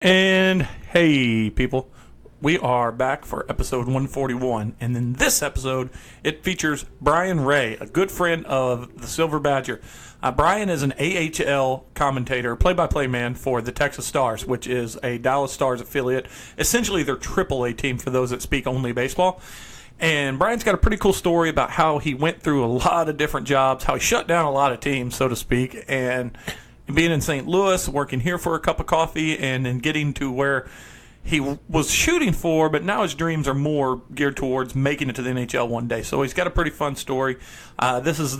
And hey, people, we are back for episode 141. And in this episode, it features Brien Ray, a good friend of the Silver Badger. Brien is an AHL commentator, play-by-play man for the Texas Stars, which is a Dallas Stars affiliate. Essentially, their AAA team for those that speak only baseball. And Brian's got a pretty cool story about how he went through a lot of different jobs, how he shut down a lot of teams, so to speak, and being in St. Louis, working here for a cup of coffee, and then getting to where he was shooting for, but now his dreams are more geared towards making it to the NHL one day. So he's got a pretty fun story. This is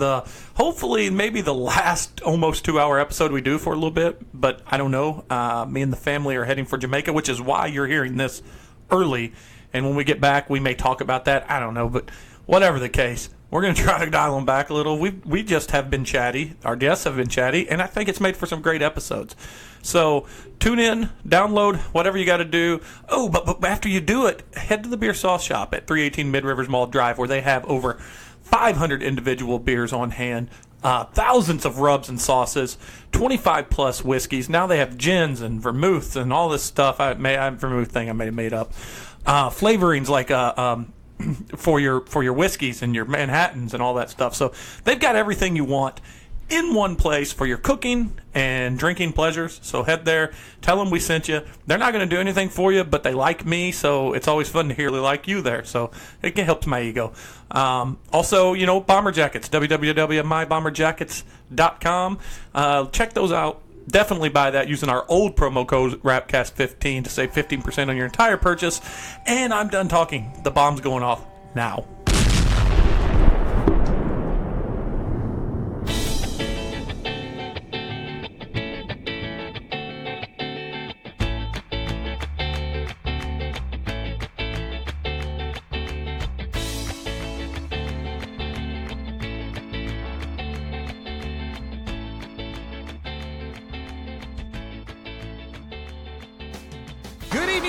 hopefully maybe the last almost 2-hour episode we do for a little bit, but I don't know. Me and the family are heading for Jamaica, which is why you're hearing this early. And when we get back, we may talk about that. I don't know, but whatever the case, we're going to try to dial them back a little. We just have been chatty. Our guests have been chatty, and I think it's made for some great episodes. So tune in, download, whatever you got to do. Oh, but after you do it, head to the Beer Sauce Shop at 318 Mid-Rivers Mall Drive, where they have over 500 individual beers on hand, thousands of rubs and sauces, 25-plus whiskeys. Now they have gins and vermouths and all this stuff. Vermouth thing I may have made up. Flavorings like for your whiskeys and your Manhattans and all that stuff. So they've got everything you want in one place for your cooking and drinking pleasures. So head there, tell them we sent you. They're not going to do anything for you, but they like me, so it's always fun to hear they like you there. So it helps my ego. Also, bomber jackets, www.mybomberjackets.com. Check those out. Definitely buy that using our old promo code RAPCAST15 to save 15% on your entire purchase. And I'm done talking. The bomb's going off now.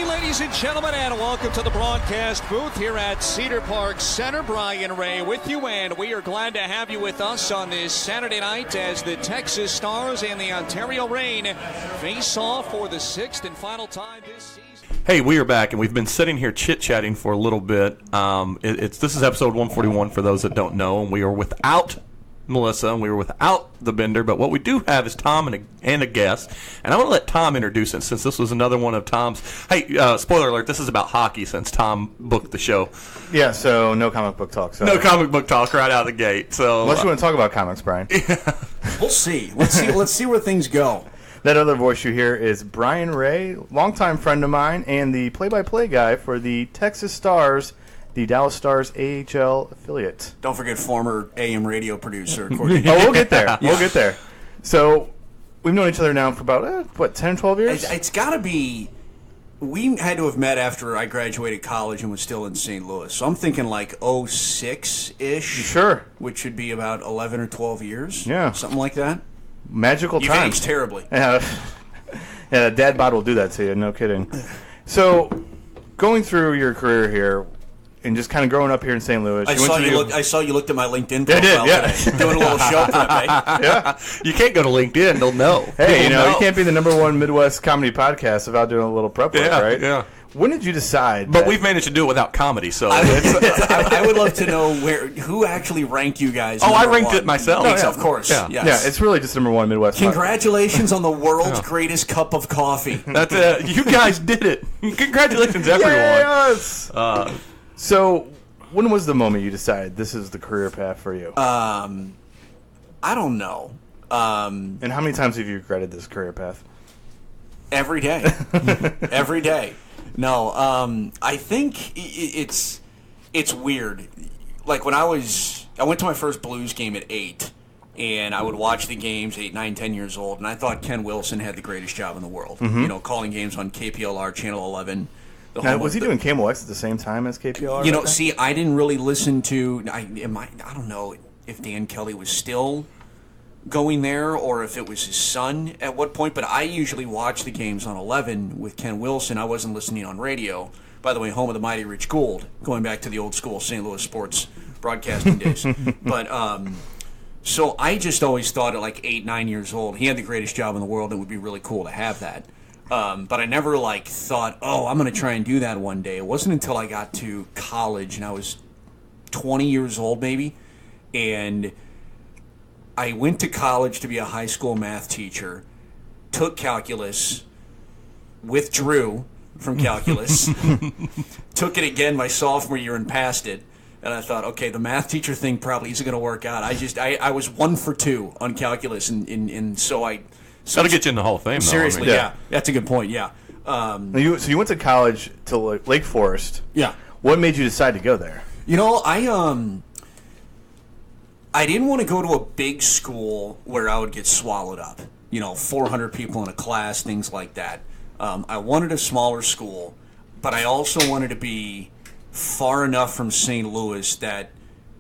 Ladies and gentlemen, and welcome to the broadcast booth here at Cedar Park Center. Brien Ray with you, and we are glad to have you with us on this Saturday night as the Texas Stars and the Ontario Reign face off for the 6th and final time this season. Hey, we are back, and we've been sitting here chit-chatting for a little bit. This is episode 141 for those that don't know, and we are without Melissa, and we were without the Bender, but what we do have is Tom and a guest, and I want to let Tom introduce it since this was another one of Tom's. Hey, spoiler alert, this is about hockey since Tom booked the show. Yeah, so no comic book talk. So. No comic book talk right out of the gate. So unless you want to talk about comics, Brian. We'll see. Let's see where things go. That other voice you hear is Brien Ray, longtime friend of mine, and the play-by-play guy for the Texas Stars, the Dallas Stars AHL affiliate. Don't forget former AM radio producer. We'll get there. We'll get there. So we've known each other now for about, 10, 12 years? It's got to be. We had to have met after I graduated college and was still in St. Louis. So I'm thinking like 06-ish. Sure. Which would be about 11 or 12 years. Yeah. Something like that. Magical You've times. aged terribly. Yeah, dad bod will do that to you. No kidding. So going through your career here, and just kind of growing up here in St. Louis. I saw you looked at my LinkedIn profile today. Doing a little show prep, eh? Yeah. You can't go to LinkedIn. They'll know. Hey, you can't be the #1 Midwest comedy podcast without doing a little prep work, right? Yeah. When did you decide? But we've managed to do it without comedy, so. I would love to know who actually ranked you guys. I ranked it myself. No, of course. Yeah. Yes. Yeah, it's really just #1 Midwest. Congratulations on the world's greatest cup of coffee. That's it. You guys did it. Congratulations, everyone. Yes. So, when was the moment you decided this is the career path for you? I don't know. And how many times have you regretted this career path? Every day. Every day. No, I think it's weird. Like when I went to my first Blues game at 8, and I would watch the games 8, 9, 10 years old, and I thought Ken Wilson had the greatest job in the world. Mm-hmm. Calling games on KPLR Channel 11. Now, was he doing KMOX at the same time as KPLR? See, I didn't really listen to. I don't know if Dan Kelly was still going there or if it was his son at what point, but I usually watch the games on 11 with Ken Wilson. I wasn't listening on radio. By the way, home of the mighty Rich Gould, going back to the old school St. Louis sports broadcasting days. But so I just always thought at like 8, 9 years old, he had the greatest job in the world. It would be really cool to have that. But I never thought, oh, I'm going to try and do that one day. It wasn't until I got to college and I was 20 years old maybe, and I went to college to be a high school math teacher, took calculus, withdrew from calculus, took it again my sophomore year and passed it. And I thought, okay, the math teacher thing probably isn't going to work out. I was 1 for 2 on calculus, and so I... That'll get you in the Hall of Fame, though. Seriously, yeah. That's a good point, yeah. So you went to college to Lake Forest. Yeah. What made you decide to go there? I didn't want to go to a big school where I would get swallowed up. 400 people in a class, things like that. I wanted a smaller school, but I also wanted to be far enough from St. Louis that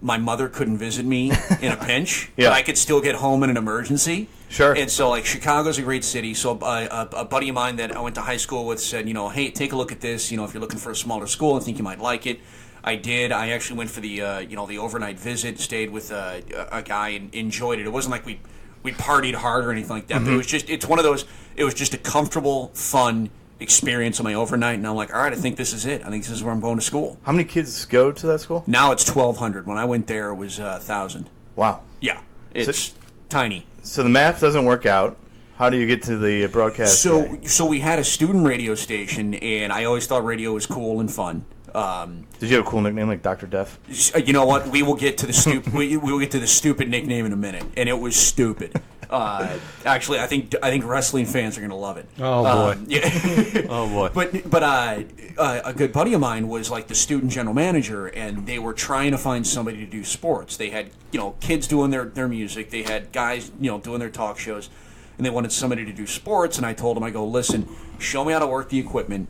my mother couldn't visit me in a pinch, but I could still get home in an emergency. Sure. And so, Chicago's a great city. So a buddy of mine that I went to high school with said, hey, take a look at this. If you're looking for a smaller school, I think you might like it. I did. I actually went for the the overnight visit, stayed with a guy and enjoyed it. It wasn't like we partied hard or anything like that. But it's one of those. It was just a comfortable, fun experience on my overnight, and I'm like, all right, I think this is it. I think this is where I'm going to school. How many kids go to that school? Now it's 1,200. When I went there, it was 1,000. Wow. Yeah, it's tiny. So the math doesn't work out. How do you get to the broadcast? So we had a student radio station, and I always thought radio was cool and fun. Did you have a cool nickname like Dr. Death? You know what? We will get to the stupid. we will get to the stupid nickname in a minute, and it was stupid. Actually, I think wrestling fans are going to love it. Oh boy! Yeah. Oh boy! But a good buddy of mine was the student general manager, and they were trying to find somebody to do sports. They had kids doing their music. They had guys doing their talk shows, and they wanted somebody to do sports. And I told them, I go, listen, show me how to work the equipment.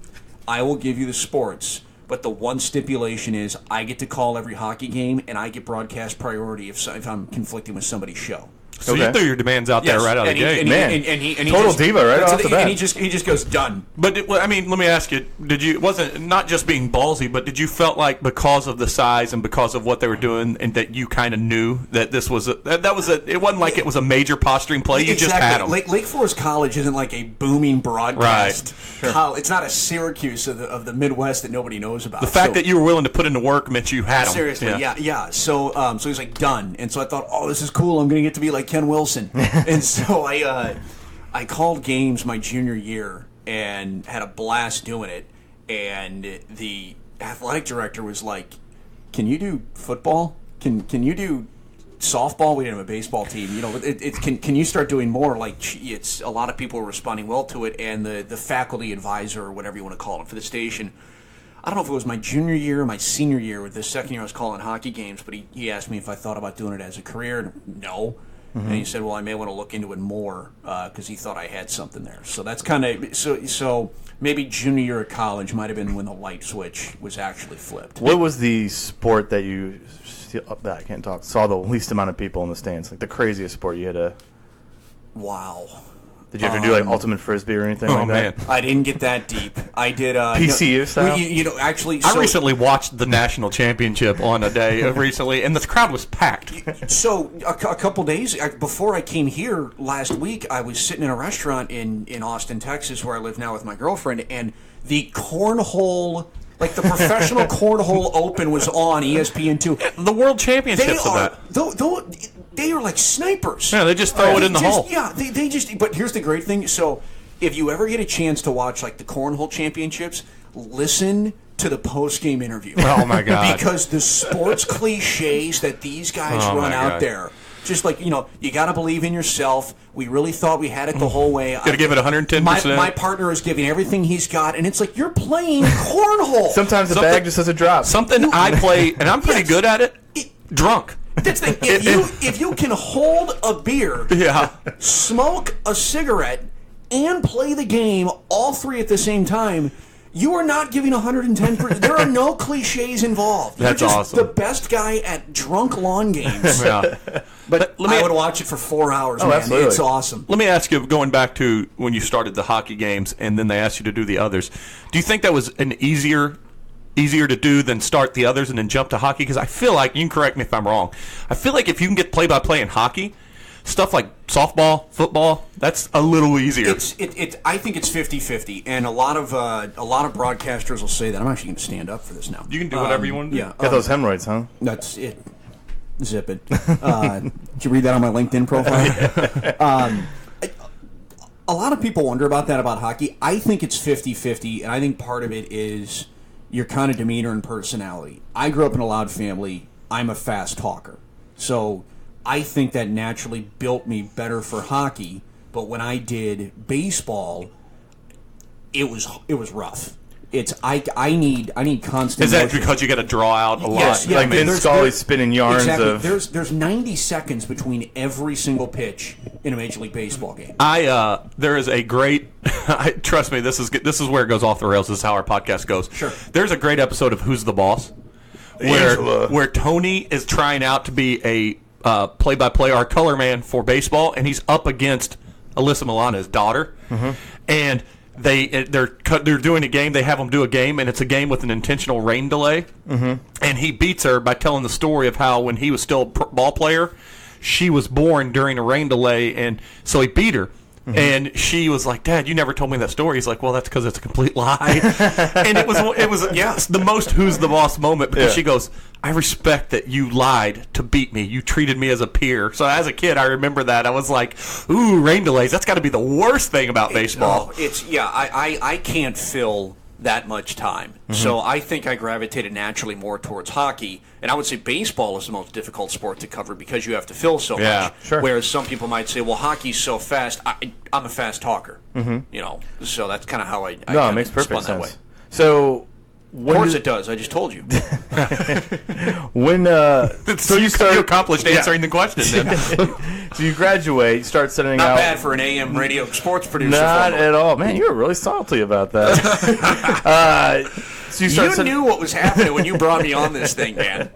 I will give you the sports. But the one stipulation is I get to call every hockey game, and I get broadcast priority if I'm conflicting with somebody's show. So you threw your demands out there right out of the gate. Total diva right off the bat. And he just goes, done. But let me ask you: wasn't not just being ballsy, but did you felt like because of the size and because of what they were doing, and that you kind of knew that this was it wasn't like it was a major posturing play. You just had them. Lake Forest College isn't like a booming broadcast. Right. Sure. It's not a Syracuse of the Midwest that nobody knows about. The fact that you were willing to put in the work meant you had them. Seriously, yeah. So he's like, done. And so I thought, oh, this is cool. I'm going to get to be like Ken Wilson. And so I called games my junior year and had a blast doing it. And the athletic director was like, can you do football? Can you do softball? We didn't have a baseball team. Can you start doing more? It's a lot of people are responding well to it. And the faculty advisor, or whatever you want to call it, for the station, I don't know if it was my junior year or my senior year. With the second year I was calling hockey games, but he asked me if I thought about doing it as a career. No. Mm-hmm. And he said, well, I may want to look into it more because he thought I had something there. So that's kind of so maybe junior year of college might have been when the light switch was actually flipped. What was the sport that you saw the least amount of people in the stands? Like the craziest sport you had to... Wow. Did you ever do ultimate frisbee or anything like that? Man. I didn't get that deep. I did PCU style. Actually, I recently watched the national championship on a day recently, and the crowd was packed. So a couple days before I came here last week, I was sitting in a restaurant in Austin, Texas, where I live now with my girlfriend, and the cornhole. Like the professional cornhole open was on ESPN2. The world championships of that. They are like snipers. Yeah, they just throw it in the hole. Yeah, they just. But here's the great thing. So if you ever get a chance to watch the cornhole championships, listen to the post-game interview. Oh my God! Because the sports cliches that these guys run out there. Just you got to believe in yourself. We really thought we had it the whole way. Got to give it 110%. My partner is giving everything he's got, and it's like you're playing cornhole. Sometimes the bag just doesn't drop. Something I play, and I'm pretty good at it. Drunk. That's the if you can hold a beer, smoke a cigarette, and play the game all three at the same time. You are not giving 110%. There are no cliches involved. That's You're just awesome. The best guy at drunk lawn games. Yeah. But I would watch it for 4 hours, man. Absolutely. It's awesome. Let me ask you, going back to when you started the hockey games and then they asked you to do the others, do you think that was an easier to do than start the others and then jump to hockey? Because I feel like, you can correct me if I'm wrong, I feel like if you can get play-by-play in hockey, stuff like softball, football, that's a little easier. I think it's 50-50, and a lot of broadcasters will say that. I'm actually going to stand up for this now. You can do whatever you want to do. Yeah, Got those hemorrhoids, huh? That's it. Zip it. Did you read that on my LinkedIn profile? A lot of people wonder about that about hockey. I think it's 50-50, and I think part of it is your kind of demeanor and personality. I grew up in a loud family. I'm a fast talker. So I think that naturally built me better for hockey. But when I did baseball, it was rough. I need constant. Is that motion. because you got to draw out a lot? Yes, yeah, like Vin Scully spinning yarns exactly. of. There's 90 seconds between every single pitch in a Major League Baseball game. There is a great. Trust me, this is where it goes off the rails. This is how our podcast goes. Sure. There's a great episode of Who's the Boss, where Tony is trying out to be a play-by-play or color man for baseball, and he's up against Alyssa Milano's daughter, and they're doing a game. They have them do a game, and it's a game with an intentional rain delay. And he beats her by telling the story of how when he was still a ball player, she was born during a rain delay, and so he beat her. And she was like, "Dad, you never told me that story." He's like, "Well, that's because it's a complete lie." And it was the most Who's the Boss moment because she goes, "I respect that you lied to beat me. You treated me as a peer." So as a kid, I remember that. I was like, "Ooh, rain delays. That's got to be the worst thing about baseball." I can't fill that much time. So I think I gravitated naturally more towards hockey. And I would say baseball is the most difficult sport to cover because you have to fill so much. Sure. Whereas some people might say, well, hockey's so fast. I'm a fast talker. So that's kind of how I it makes perfect spun sense. that way. So Of course it does. I just told you. when So you accomplished answering the question. Then. so you graduate, you start sending Not out. bad for an AM radio sports producer. Not at all, man. You were really salty about that. So you knew what was happening when you brought me on this thing, man.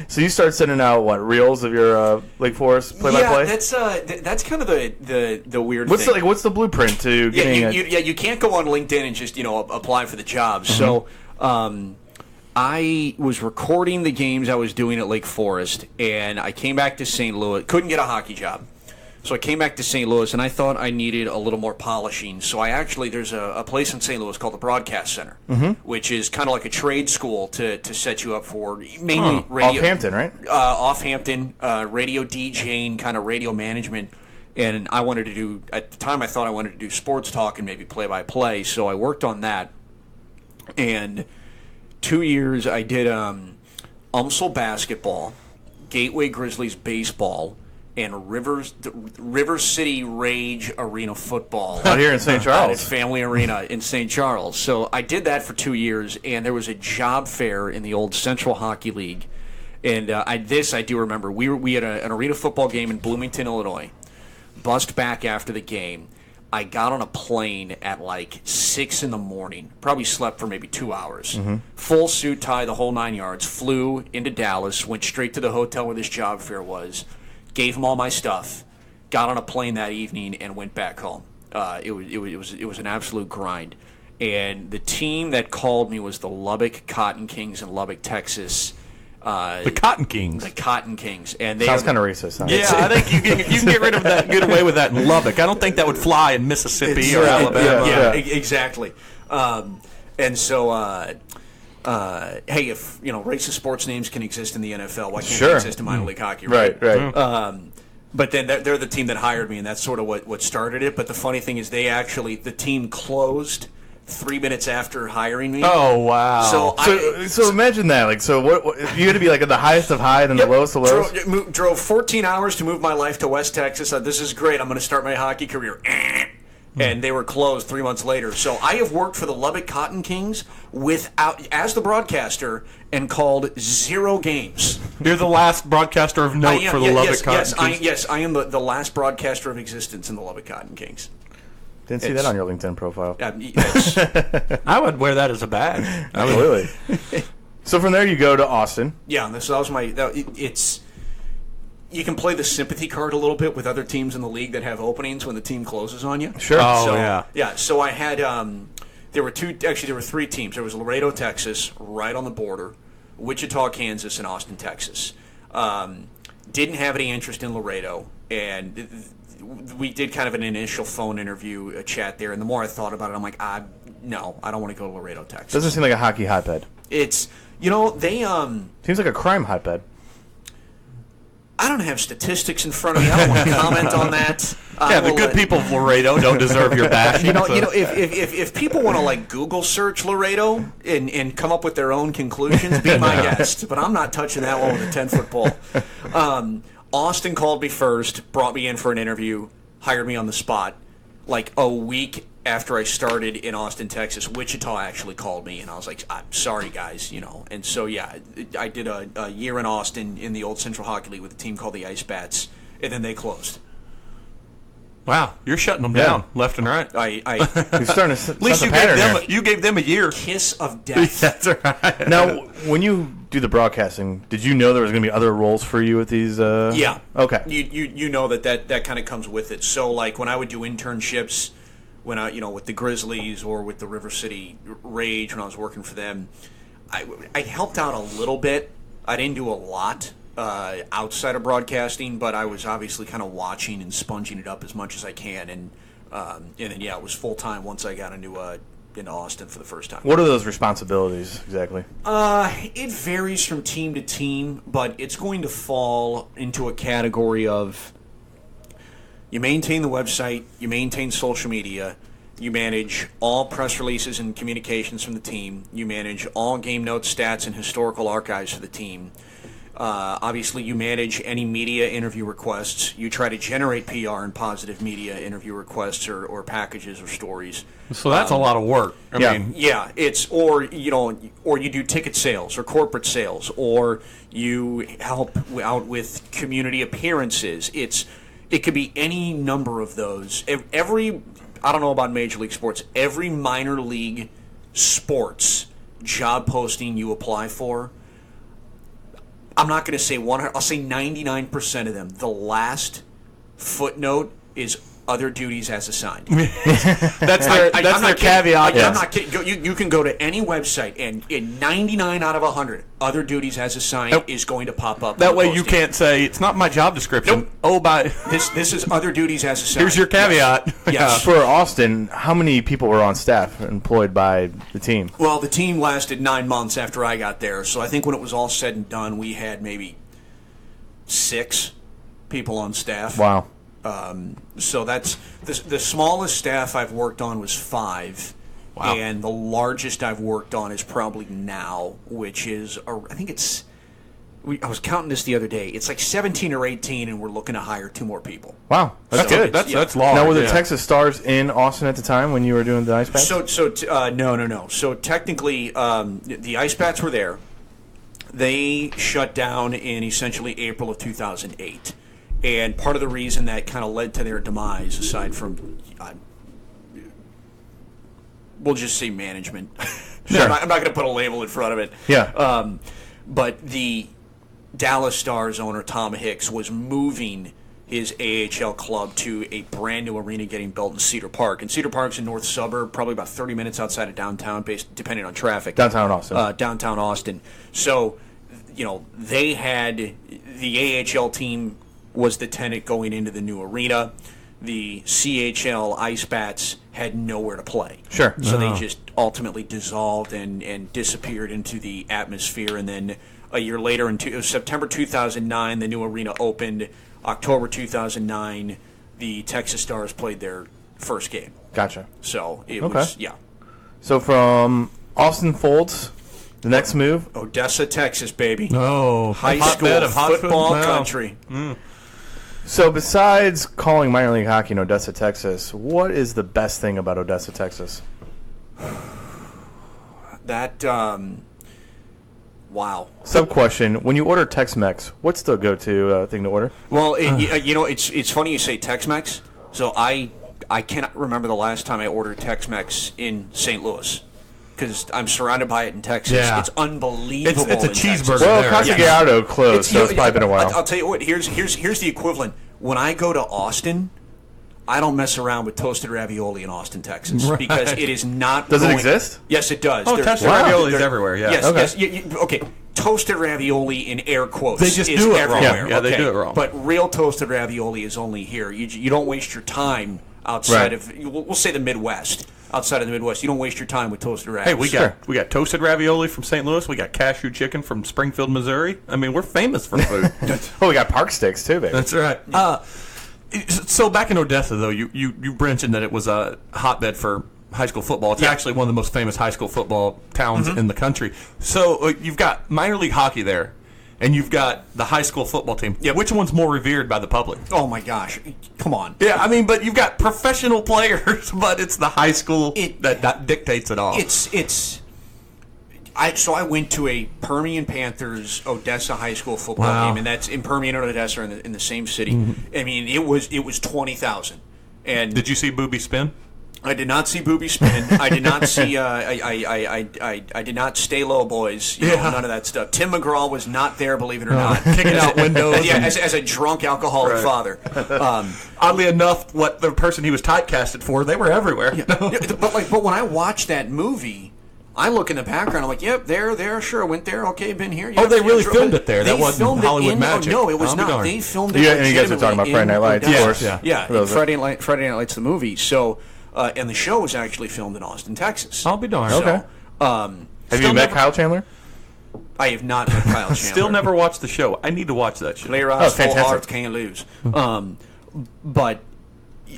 So you start sending out reels of your Lake Forest play-by-play? Yeah, that's kind of the weird What's thing. what's the blueprint to getting? You can't go on LinkedIn and just apply for the job. So I was recording the games I was doing at Lake Forest, and I came back to St. Louis. Couldn't get a hockey job. So I came back to St. Louis, and I thought I needed a little more polishing. So there's a place in St. Louis called the Broadcast Center, which is kind of like a trade school to set you up for mainly radio. Off Hampton, right? Off Hampton, radio DJing, kind of radio management. And I wanted to do, at the time I thought I wanted to do sports talk and maybe play-by-play. So I worked on that. And 2 years I did UMSL basketball, Gateway Grizzlies baseball, and River City Rage Arena football. Out here in St. Charles. At Family Arena in St. Charles. So I did that for 2 years, and there was a job fair in the old Central Hockey League. And I do remember. We had an arena football game in Bloomington, Illinois. Bussed back after the game. I got on a plane at like 6 in the morning. Probably slept for maybe 2 hours. Full suit, tie, the whole 9 yards. Flew into Dallas. Went straight to the hotel where this job fair was. Gave him all my stuff. Got on a plane that evening and went back home. It was an absolute grind. And the team that called me was the Lubbock Cotton Kings in Lubbock, Texas. The Cotton Kings. The Cotton Kings. And they Sounds kind of racist, huh? Yeah, I think you can get rid of that, get away with that in Lubbock. I don't think that would fly in Mississippi or Alabama. Yeah, exactly. And so, hey, if racist sports names can exist in the NFL, why can't they exist in minor league hockey? Right. But then they're the team that hired me, and that's sort of what started it. But the funny thing is, the team closed 3 minutes after hiring me. Oh wow! So imagine that. Like, so what you got to be like at the highest of high, then the lowest of lows. Drove 14 hours to move my life to West Texas. This is great. I'm going to start my hockey career. And they were closed 3 months later. So I have worked for the Lubbock Cotton Kings as the broadcaster and called 0 games. You're the last broadcaster of note for the Lubbock Cotton Kings. I am the last broadcaster of existence in the Lubbock Cotton Kings. Didn't see that on your LinkedIn profile. I would wear that as a badge. Absolutely. So from there you go to Austin. Yeah, so that was my. You can play the sympathy card a little bit with other teams in the league that have openings when the team closes on you. Sure. Yeah. So I had. There were 3 teams. There was Laredo, Texas, right on the border, Wichita, Kansas, and Austin, Texas. didn't have any interest in Laredo, and we did kind of an initial phone interview, a chat there, and the more I thought about it, I'm like, no, I don't want to go to Laredo, Texas. Doesn't seem like a hockey hotbed. It's, they... Seems like a crime hotbed. I don't have statistics in front of me. I don't want to comment on that. The good people of Laredo don't deserve your bashing. If people want to Google search Laredo and come up with their own conclusions, be my guest. But I'm not touching that one with a 10-foot pole. Austin called me first, brought me in for an interview, hired me on the spot. A week after I started in Austin, Texas, Wichita actually called me, and I was like, I'm sorry, guys, And so, I did a year in Austin in the old Central Hockey League with a team called the Ice Bats, and then they closed. Wow, you're shutting them down left and right. You're starting to at least you gave them a year. Kiss of death. That's right. Now, when you do the broadcasting, did you know there was going to be other roles for you with these? Yeah. Okay. You know that kind of comes with it. So when I would do internships, when I with the Grizzlies or with the River City Rage when I was working for them, I helped out a little bit. I didn't do a lot outside of broadcasting, but I was obviously kind of watching and sponging it up as much as I can, and then it was full time once I got into Austin for the first time. What are those responsibilities exactly? It varies from team to team, but it's going to fall into a category of you maintain the website, you maintain social media, you manage all press releases and communications from the team, you manage all game notes, stats, and historical archives for the team. Obviously, you manage any media interview requests. You try to generate PR and positive media interview requests or packages or stories. So that's a lot of work. I mean, it's or you do ticket sales or corporate sales, or you help out with community appearances. It could be any number of those. I don't know about Major League Sports. Every minor league sports job posting you apply for, I'm not going to say 100. I'll say 99% of them. The last footnote is other duties as assigned. That's their caveat. I'm not kidding. You can go to any website, and in 99 out of 100, other duties as assigned is going to pop up. That way you can't say, it's not my job description. Nope. Oh, this is other duties as assigned. Here's your caveat. Yes. For Austin, how many people were on staff employed by the team? Well, the team lasted 9 months after I got there, so I think when it was all said and done, we had maybe 6 people on staff. Wow. So that's the smallest staff I've worked on was 5. Wow. And the largest I've worked on is probably now, which is I think it's I was counting this the other day. It's like 17 or 18, and we're looking to hire 2 more people. Wow, that's good. That's large. Now, were the Texas Stars in Austin at the time when you were doing the Ice Bats? No. So technically, the Ice Bats were there. They shut down in essentially April of 2008. And part of the reason that kind of led to their demise, aside from, we'll just say management. Sure. I'm not going to put a label in front of it. Yeah. But the Dallas Stars owner, Tom Hicks, was moving his AHL club to a brand new arena getting built in Cedar Park. And Cedar Park's a north suburb, probably about 30 minutes outside of downtown, depending on traffic. Downtown Austin. Downtown Austin. So, they had the AHL team was the tenant going into the new arena. The CHL Ice Bats had nowhere to play. Sure. So they just ultimately dissolved and disappeared into the atmosphere. And then a year later, September 2009, the new arena opened. October 2009, the Texas Stars played their first game. Gotcha. So it was, yeah. So from Austin Folds, the next move? Odessa, Texas, baby. Oh, high school football country. Mm. So besides calling minor league hockey in Odessa, Texas, what is the best thing about Odessa, Texas? That, wow. Sub-question, when you order Tex-Mex, what's the go-to thing to order? Well, it's funny you say Tex-Mex. So I cannot remember the last time I ordered Tex-Mex in St. Louis. Because I'm surrounded by it in Texas. Yeah. It's unbelievable. It's a in cheeseburger Texas. Well, there. Casa Gallardo closed, so it's probably been a while. I'll tell you what. Here's the equivalent. When I go to Austin, I don't mess around with toasted ravioli in Austin, Texas, Right. because it is not. Does it exist? Yes, it does. Oh, There- toasted Wow. ravioli is everywhere. Yeah. Yes. Okay. Yes. Okay. toasted ravioli in air quotes. They just is do it everywhere. wrong. Yeah, they do it wrong. But real toasted ravioli is only here. You don't waste your time outside of, we'll say the Midwest. Outside of the Midwest, you don't waste your time with toasted ravioli. Hey, we got toasted ravioli from St. Louis. We got cashew chicken from Springfield, Missouri. I mean, we're famous for food. We got park sticks too, baby. That's right. So back in Odessa, though, you mentioned that it was a hotbed for high school football. It's actually one of the most famous high school football towns in the country. So you've got minor league hockey there, and you've got the high school football team. Yep. Which one's more revered by the public? Oh, my gosh. Come on. Yeah, I mean, but you've got professional players, but it's the high school that dictates it all. So I went to a Permian Panthers Odessa high school football game, and that's in Permian and Odessa are in the same city. I mean, it was 20,000. And did you see Booby spin? I did not see Booby spin. I did not see. I did not stay low, boys. None of that stuff. Tim McGraw was not there, believe it or not, kicking out windows. As a drunk alcoholic father. Oddly enough, what the person he was typecasted for, they were everywhere. But when I watched that movie, I look in the background. I'm like, yep, there, sure, I went there. Okay, been here. Yep, they really filmed it there. That wasn't Hollywood Magic. No, it was not. Darned. They filmed it. And you guys are talking about Friday Night Lights, of course. Yeah, Friday Night Lights, the movie. So. And the show was actually filmed in Austin, Texas. I'll be darned. Okay. Have you met Kyle Chandler? I have not met Kyle Chandler. Still never watched the show. I need to watch that show. Play your eyes, full hearts, can't lose. But,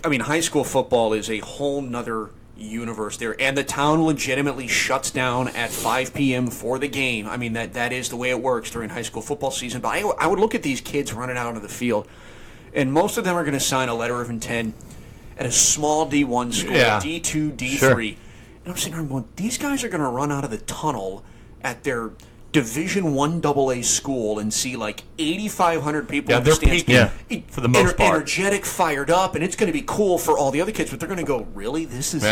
I mean, high school football is a whole nother universe there. And the town legitimately shuts down at 5 p.m. for the game. I mean, that is the way it works during high school football season. But I would look at these kids running out onto the field, and most of them are going to sign a letter of intent at a small D1 school, D2, D3. Sure. And I'm sitting there going, these guys are going to run out of the tunnel at their Division I AA school and see like 8,500 people in the stands. For the most part. Energetic, fired up, and it's going to be cool for all the other kids, but they're going to go, really? This is...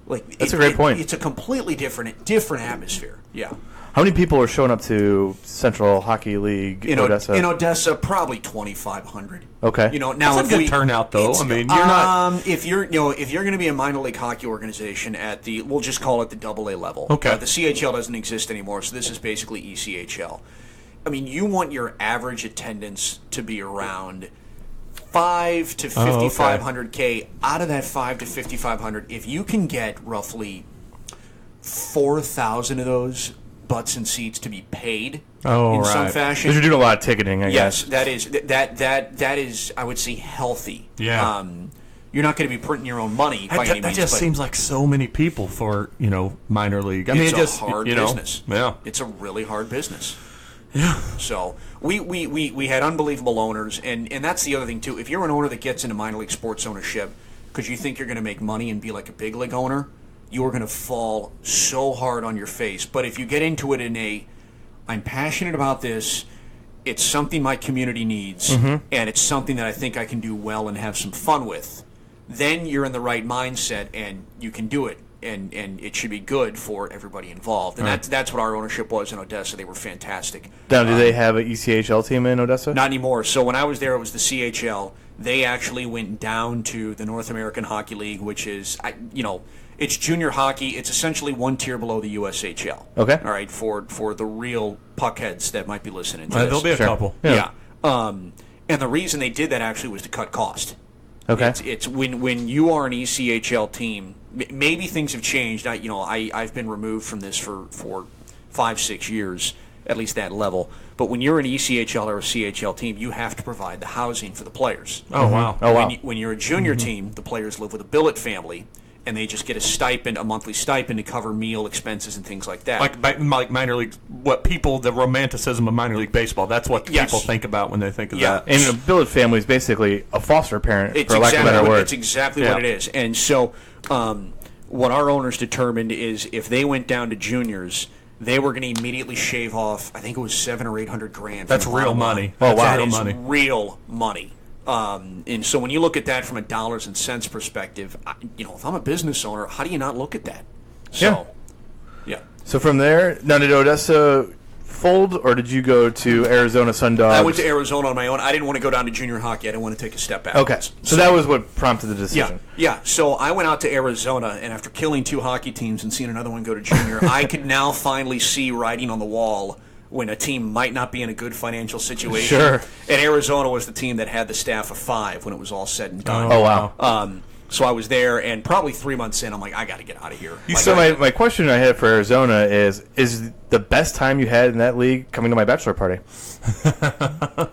Like, that's a great point. It's a completely different atmosphere. Yeah. How many people are showing up to Central Hockey League in Odessa? In Odessa, probably 2,500. Okay. Now that's a good turnout, though. I mean, you're not. If you're going to be a minor league hockey organization at we'll just call it the AA level. Okay. The CHL doesn't exist anymore, so this is basically ECHL. I mean, you want your average attendance to be around 5 to 5,500 K. Out of that 5 to 5,500, if you can get roughly 4,000 of those butts and seats to be paid in some fashion. Because you're doing a lot of ticketing, I guess. Yes, that is, I would say, healthy. Yeah. You're not going to be printing your own money by any means. That just seems like so many people for, minor league. I mean, it's just a hard business. Yeah. It's a really hard business. Yeah. So we had unbelievable owners, and that's the other thing, too. If you're an owner that gets into minor league sports ownership because you think you're going to make money and be like a big league owner, you are going to fall so hard on your face. But if you get into it in I'm passionate about this, it's something my community needs, and it's something that I think I can do well and have some fun with, then you're in the right mindset and you can do it. And it should be good for everybody involved. And that's what our ownership was in Odessa. They were fantastic. Now, do they have an ECHL team in Odessa? Not anymore. So when I was there, it was the CHL. They actually went down to the North American Hockey League, which is, it's junior hockey. It's essentially one tier below the USHL. Okay. All right, for the real puckheads that might be listening to this. There'll be a couple. Yeah. And the reason they did that actually was to cut cost. Okay. It's when you are an ECHL team, maybe things have changed. I've been removed from this for 5-6 years, at least that level. But when you're an ECHL or a CHL team, you have to provide the housing for the players. Oh, wow. Oh, wow. When you're a junior team, the players live with a billet family, and they just get a monthly stipend to cover meal expenses and things like that. Like minor league, the romanticism of minor league baseball, that's what people think about when they think of that. And a billet family is basically a foster parent, for lack of a better word. It's exactly what it is. And so what our owners determined is if they went down to juniors, they were going to immediately shave off, I think it was $700,000 or $800,000. That's real money. Oh, wow. That is real money. And so when you look at that from a dollars and cents perspective, if I'm a business owner, how do you not look at that? So, yeah. So from there, now did Odessa fold, or did you go to Arizona Sundogs? I went to Arizona on my own. I didn't want to go down to junior hockey. I didn't want to take a step back. Okay. So that was what prompted the decision. Yeah. So I went out to Arizona, and after killing 2 hockey teams and seeing another one go to junior, I could now finally see writing on the wall when a team might not be in a good financial situation. Sure. And Arizona was the team that had the staff of 5 when it was all said and done. Oh, wow. So I was there, and probably 3 months in, I'm like, I got to get out of here. So my question I had for Arizona is the best time you had in that league coming to my bachelor party?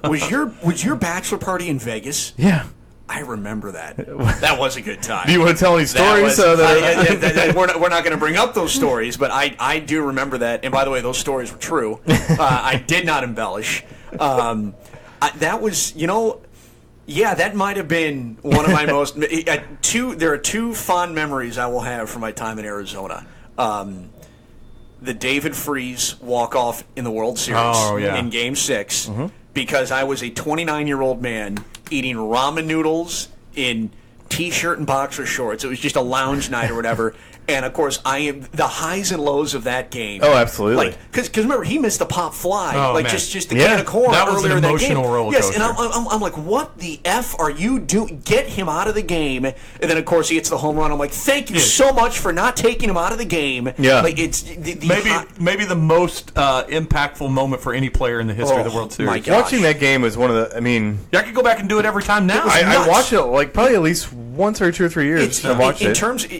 Was your bachelor party in Vegas? Yeah. I remember that. That was a good time. Do you want to tell any stories? We're not going to bring up those stories, but I do remember that. And by the way, those stories were true. I did not embellish. That was, yeah, that might have been one of my most there are 2 fond memories I will have from my time in Arizona. The David Freese walk-off in the World Series in Game 6, because I was a 29-year-old man eating ramen noodles in T-shirt and boxer shorts. It was just a lounge night or whatever. And, of course, I am the highs and lows of that game. Oh, absolutely. Because remember, he missed the pop fly. Man. Just the can of corn that was earlier in that game. That was an emotional roller coaster. Yes, and I'm like, what the F are you doing? Get him out of the game. And then, of course, he hits the home run. I'm like, thank you so much for not taking him out of the game. Yeah. It's maybe the most impactful moment for any player in the history of the World Series. My gosh. Watching that game was one of the, I could go back and do it every time now. I watch it probably at least once every 2 or 3 years. I watched it.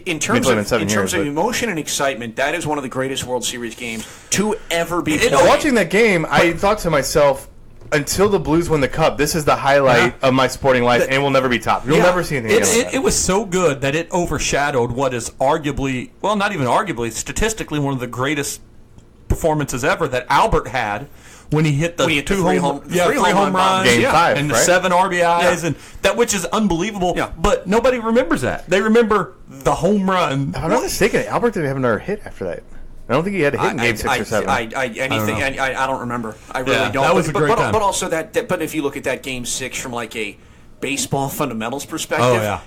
In terms of emotion and excitement, that is one of the greatest World Series games to ever be played. Watching that game, I thought to myself, until the Blues win the Cup, this is the highlight of my sporting life, and will never be topped. You'll never see anything else. It was so good that it overshadowed what is arguably, well, not even arguably, statistically one of the greatest performances ever that Albert had when he hit the three home runs, Game 5, and the right? 7 RBIs, and that, which is unbelievable. Yeah. But nobody remembers that. They remember the home run. If I'm not mistaken, Albert didn't have another hit after that. I don't think he had a hit in Game 6 or 7. I don't remember. I really don't. That was a great time. But also but if you look at that Game 6 from like a baseball fundamentals perspective,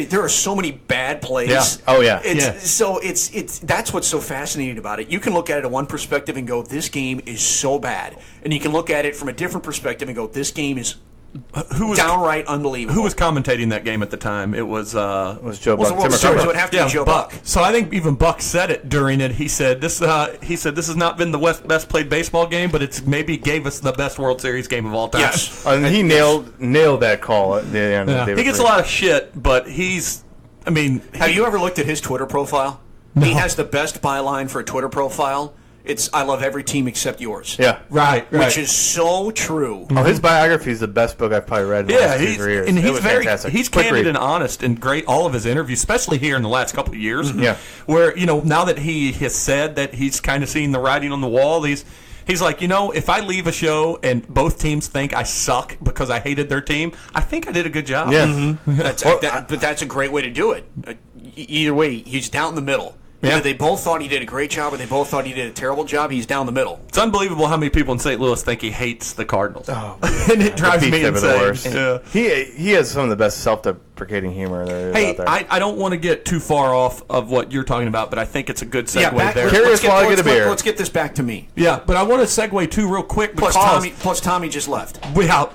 there are so many bad plays. Yeah. Oh, yeah. So it's that's what's so fascinating about it. You can look at it at one perspective and go, this game is so bad. And you can look at it from a different perspective and go, this game is downright unbelievable. Who was commentating that game at the time? It was Joe Buck. So it would have to be Joe Buck. So I think even Buck said it during it. He said this has not been the best played baseball game, but it's maybe gave us the best World Series game of all time. Yes. And he nailed that call at the end. He gets a lot of shit, but have you ever looked at his Twitter profile? No. He has the best byline for a Twitter profile. It's I love every team except yours. Yeah. Right. Which is so true. Oh, his biography is the best book I've probably read in the last 2 years. And it was fantastic. He's candid and honest and great. All of his interviews, especially here in the last couple of years. Yeah. Where, now that he has said that he's kind of seen the writing on the wall, he's like, if I leave a show and both teams think I suck because I hated their team, I think I did a good job. Yeah. But that's a great way to do it. Either way, he's down in the middle. Yeah. Either they both thought he did a great job or they both thought he did a terrible job. He's down the middle. It's unbelievable how many people in St. Louis think he hates the Cardinals. Oh, and it drives me insane. Yeah. He has some of the best self-deprecating humor there is out there. I don't want to get too far off of what you're talking about, but I think it's a good segue there. Let's get this back to me. Yeah, but I want to segue too real quick Plus Tommy just left.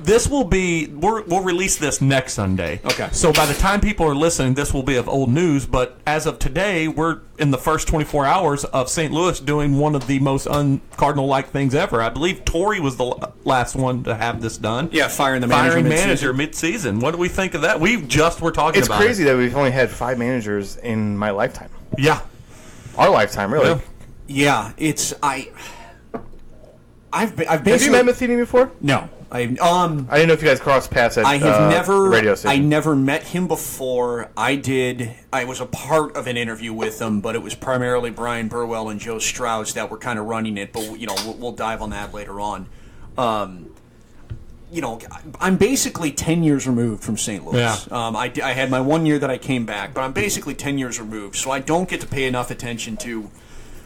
This will be we'll release this next Sunday. Okay. So by the time people are listening, this will be of old news. But as of today, we're in the first 24 hours of St. Louis doing one of the most un-Cardinal-like things ever. I believe Torrey was the last one to have this done. Yeah, firing manager mid-season. What do we think of that? We just were talking about it. It's crazy that we've only had 5 managers in my lifetime. Yeah. Our lifetime, really. Yeah, it's I've basically. Have you met Matheny before? No. I didn't know if you guys crossed paths at radio station. I never met him before. I was a part of an interview with him, but it was primarily Brian Burwell and Joe Strauss that were kind of running it. But we'll dive on that later on. I'm basically 10 years removed from St. Louis. Yeah. I had my 1 year that I came back, but I'm basically 10 years removed, so I don't get to pay enough attention to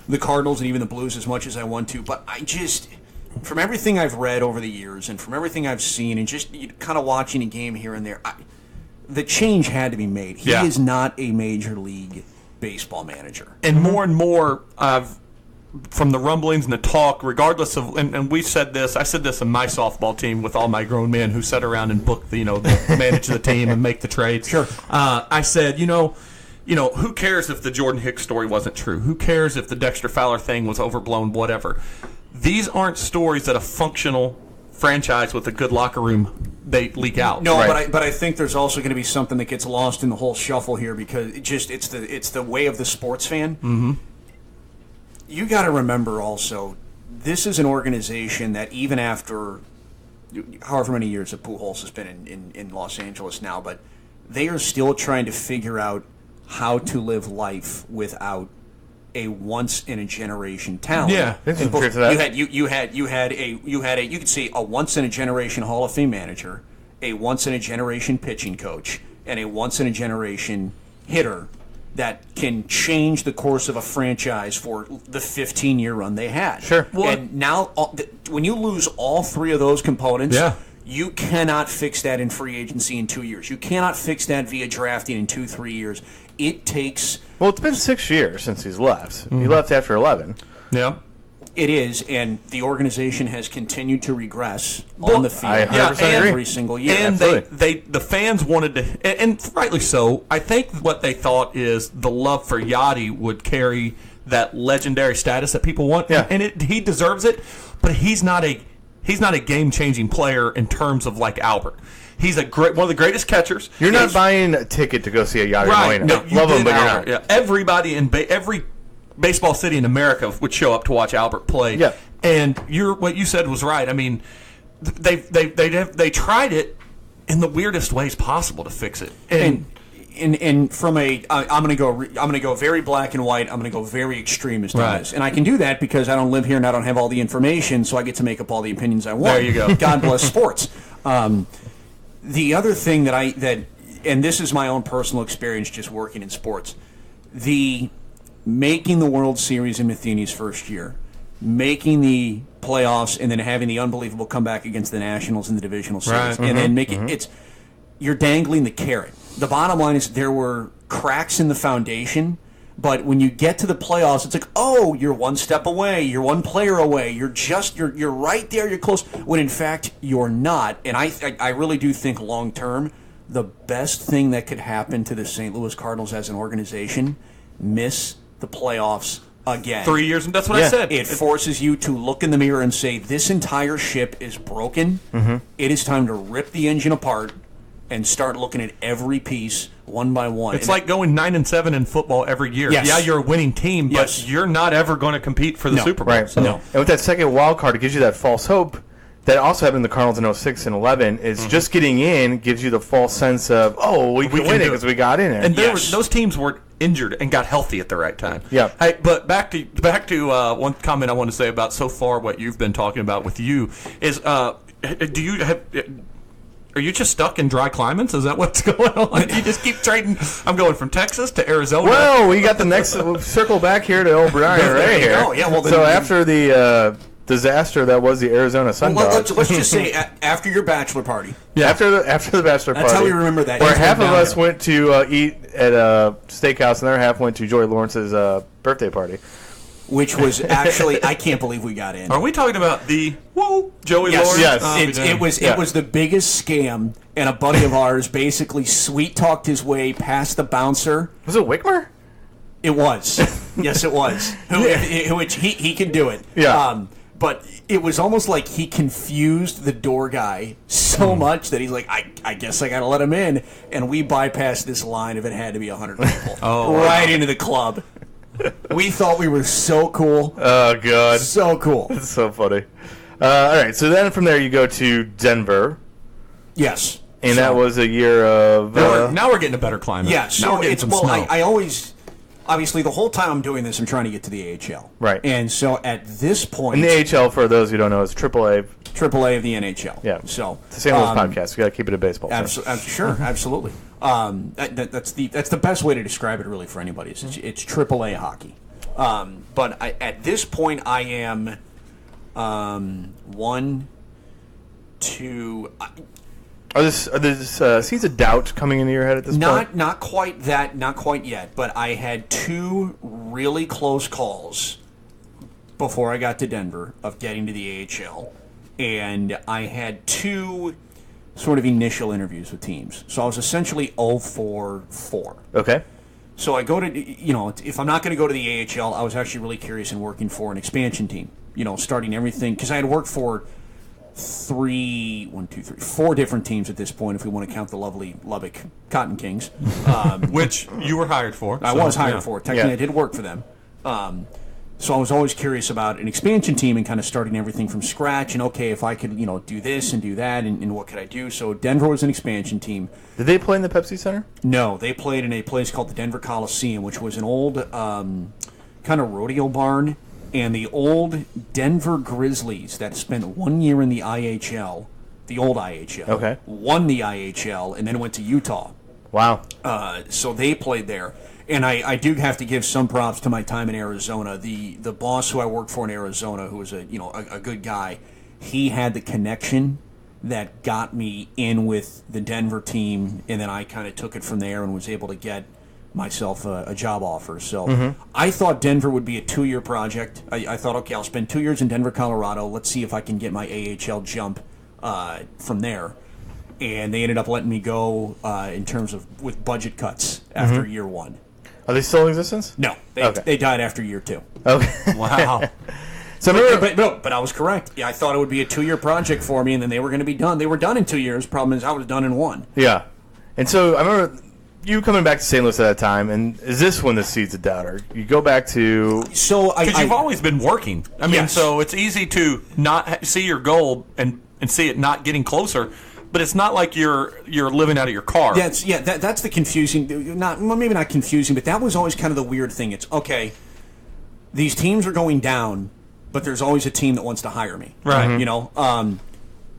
the Cardinals and even the Blues as much as I want to. But from everything I've read over the years and from everything I've seen and just kind of watching a game here and there, the change had to be made. He is not a Major League Baseball manager. And more, from the rumblings and the talk, regardless of, and we said this, I said this in my softball team with all my grown men who sat around and booked, manage the team and make the trades. Sure. I said, who cares if the Jordan Hicks story wasn't true? Who cares if the Dexter Fowler thing was overblown, whatever? these aren't stories that a functional franchise with a good locker room they leak out. No, Right. but I think there's also going to be something that gets lost in the whole shuffle here because it's the way of the sports fan. Mm-hmm. You got to remember also, this is an organization that even after however many years that Pujols has been in Los Angeles now, but they are still trying to figure out how to live life without a once in a generation talent. Yeah, This is And both- true to that. you could see a once in a generation Hall of Fame manager, a once in a generation pitching coach, and a once in a generation hitter that can change the course of a franchise for the 15-year run they had. Sure. And now, when you lose all three of those components, Yeah. you cannot fix that in free agency in 2 years. You cannot fix that via drafting in 2-3 years. It takes. Well, it's been 6 years since he's left. He left after 11. Yeah. It is, and the organization has continued to regress Well, on the field I 100% agree. every single year. And absolutely. the fans wanted to, and rightly so. I think what they thought is the love for Yachty would carry that legendary status that people want. Yeah. And he deserves it, but he's not a game changing player in terms of like Albert. He's one of the greatest catchers. You're not He's- buying a ticket to go see a Yachty right. Molina. No, you Love him, did but you're Albert. not. Yeah. Everybody in every baseball city in America would show up to watch Albert play. Yeah. And what you said was right. I mean, they tried it in the weirdest ways possible to fix it. And from I'm gonna go very black and white. I'm gonna go very extremist on Right. this, and I can do that because I don't live here and I don't have all the information, so I get to make up all the opinions I want. There you go. God bless sports. The other thing that and this is my own personal experience just working in sports, the making the World Series in Matheny's first year, making the playoffs, and then having the unbelievable comeback against the Nationals in the divisional series, Right. and then making you're dangling the carrot. The bottom line is there were cracks in the foundation, but when you get to the playoffs, it's like, oh, you're one step away, you're one player away, you're right there, you're close. When in fact you're not. And I really do think long term, the best thing that could happen to the St. Louis Cardinals as an organization, miss the playoffs again. 3 years, and that's what I Yeah. said. It forces you to look in the mirror and say, this entire ship is broken. It is time to rip the engine apart and start looking at every piece one by one. It's like going 9-7 in football every year. Yes. Yeah, you're a winning team, but Yes. you're not ever going to compete for the No. Super Bowl. Right. So. No. And with that second wild card, it gives you that false hope. That also happened in the Cardinals in 06 and 11. Is just getting in gives you the false sense of, oh, we can can win it do it. because we got in it. And Yes. those teams were injured and got healthy at the right time. Yeah. Hey, but back to one comment I want to say about so far what you've been talking about with you is, do you have? Are you just stuck in dry climates? Is that what's going on? You just keep trading. I'm going from Texas to Arizona. Well, we got the next circle back here to old Brien There Ray you here. go. Yeah, well, then- so after the disaster that was the Arizona Sun Dogs, let's just say after your bachelor party. after the bachelor party, That's how we remember that. where Just half went of down us there. went to eat at a steakhouse, and the other half went to Joy Lawrence's birthday party. Which was actually, I can't believe we got in. Are we talking about the Joey Yes, Lawrence? yes. Oh, It was the biggest scam, and a buddy of ours basically sweet talked his way past the bouncer. Was it Whitmer? It was, yes, it was. Which he can do it. Yeah. But it was almost like he confused the door guy so much that he's like, I guess I got to let him in, and we bypassed this line if it had to be 100 people, right into the club. We thought we were so cool, Oh God, so cool. it's so funny. All right, so then from there you go to Denver, Yes, and So- that was a year of. Now we're getting a better climate. Yeah, now so we're getting it's some well. snow. I always, obviously, the whole time I'm doing this, I'm trying to get to the AHL. Right. And so at this point, And the AHL, for those who don't know, is AAA. AAA of the NHL. Yeah. So It's the St. Louis podcast. We got to keep it a baseball. Sure, absolutely. That's the best way to describe it, really, for anybody. It's AAA hockey. But at this point, I am 1, 2. Are there seeds of doubt coming into your head at this point? Not quite that, not quite yet. But I had 2 really close calls before I got to Denver of getting to the AHL, and I had 2 sort of initial interviews with teams. So I was essentially 0-4-4. Okay. So I go to, if I'm not going to go to the AHL, I was actually really curious in working for an expansion team, starting everything. Because I had worked for 4 different teams at this point, if we want to count the lovely Lubbock Cotton Kings. Which you were hired for. I was hired for. Technically, I did work for them. So I was always curious about an expansion team and kind of starting everything from scratch. And, okay, if I could, do this and do that, and what could I do? So Denver was an expansion team. Did they play in the Pepsi Center? No, they played in a place called the Denver Coliseum, which was an old kind of rodeo barn. And the old Denver Grizzlies that spent 1 year in the IHL, the old IHL, won the IHL, and then went to Utah. Wow. So they played there. And I do have to give some props to my time in Arizona. The boss who I worked for in Arizona, who was a good guy, he had the connection that got me in with the Denver team, and then I kind of took it from there and was able to get myself a job offer. So I thought Denver would be a 2-year project. I thought, okay, I'll spend 2 years in Denver, Colorado. Let's see if I can get my AHL jump from there. And they ended up letting me go in terms of with budget cuts after year 1. Are they still in existence? No, they died after year 2. Okay. Wow. So but I was correct. Yeah, I thought it would be a 2-year project for me, and then they were going to be done. They were done in 2 years. Problem is, I was done in 1. Yeah. And so I remember you coming back to St. Louis at that time, and is this when the seeds of doubt are? You go back to... Because you've always been working. I mean, yes. So it's easy to not see your goal and see it not getting closer. But it's not like you're living out of your car. That's the confusing. Maybe not confusing, but that was always kind of the weird thing. It's okay. These teams are going down, but there's always a team that wants to hire me. Right.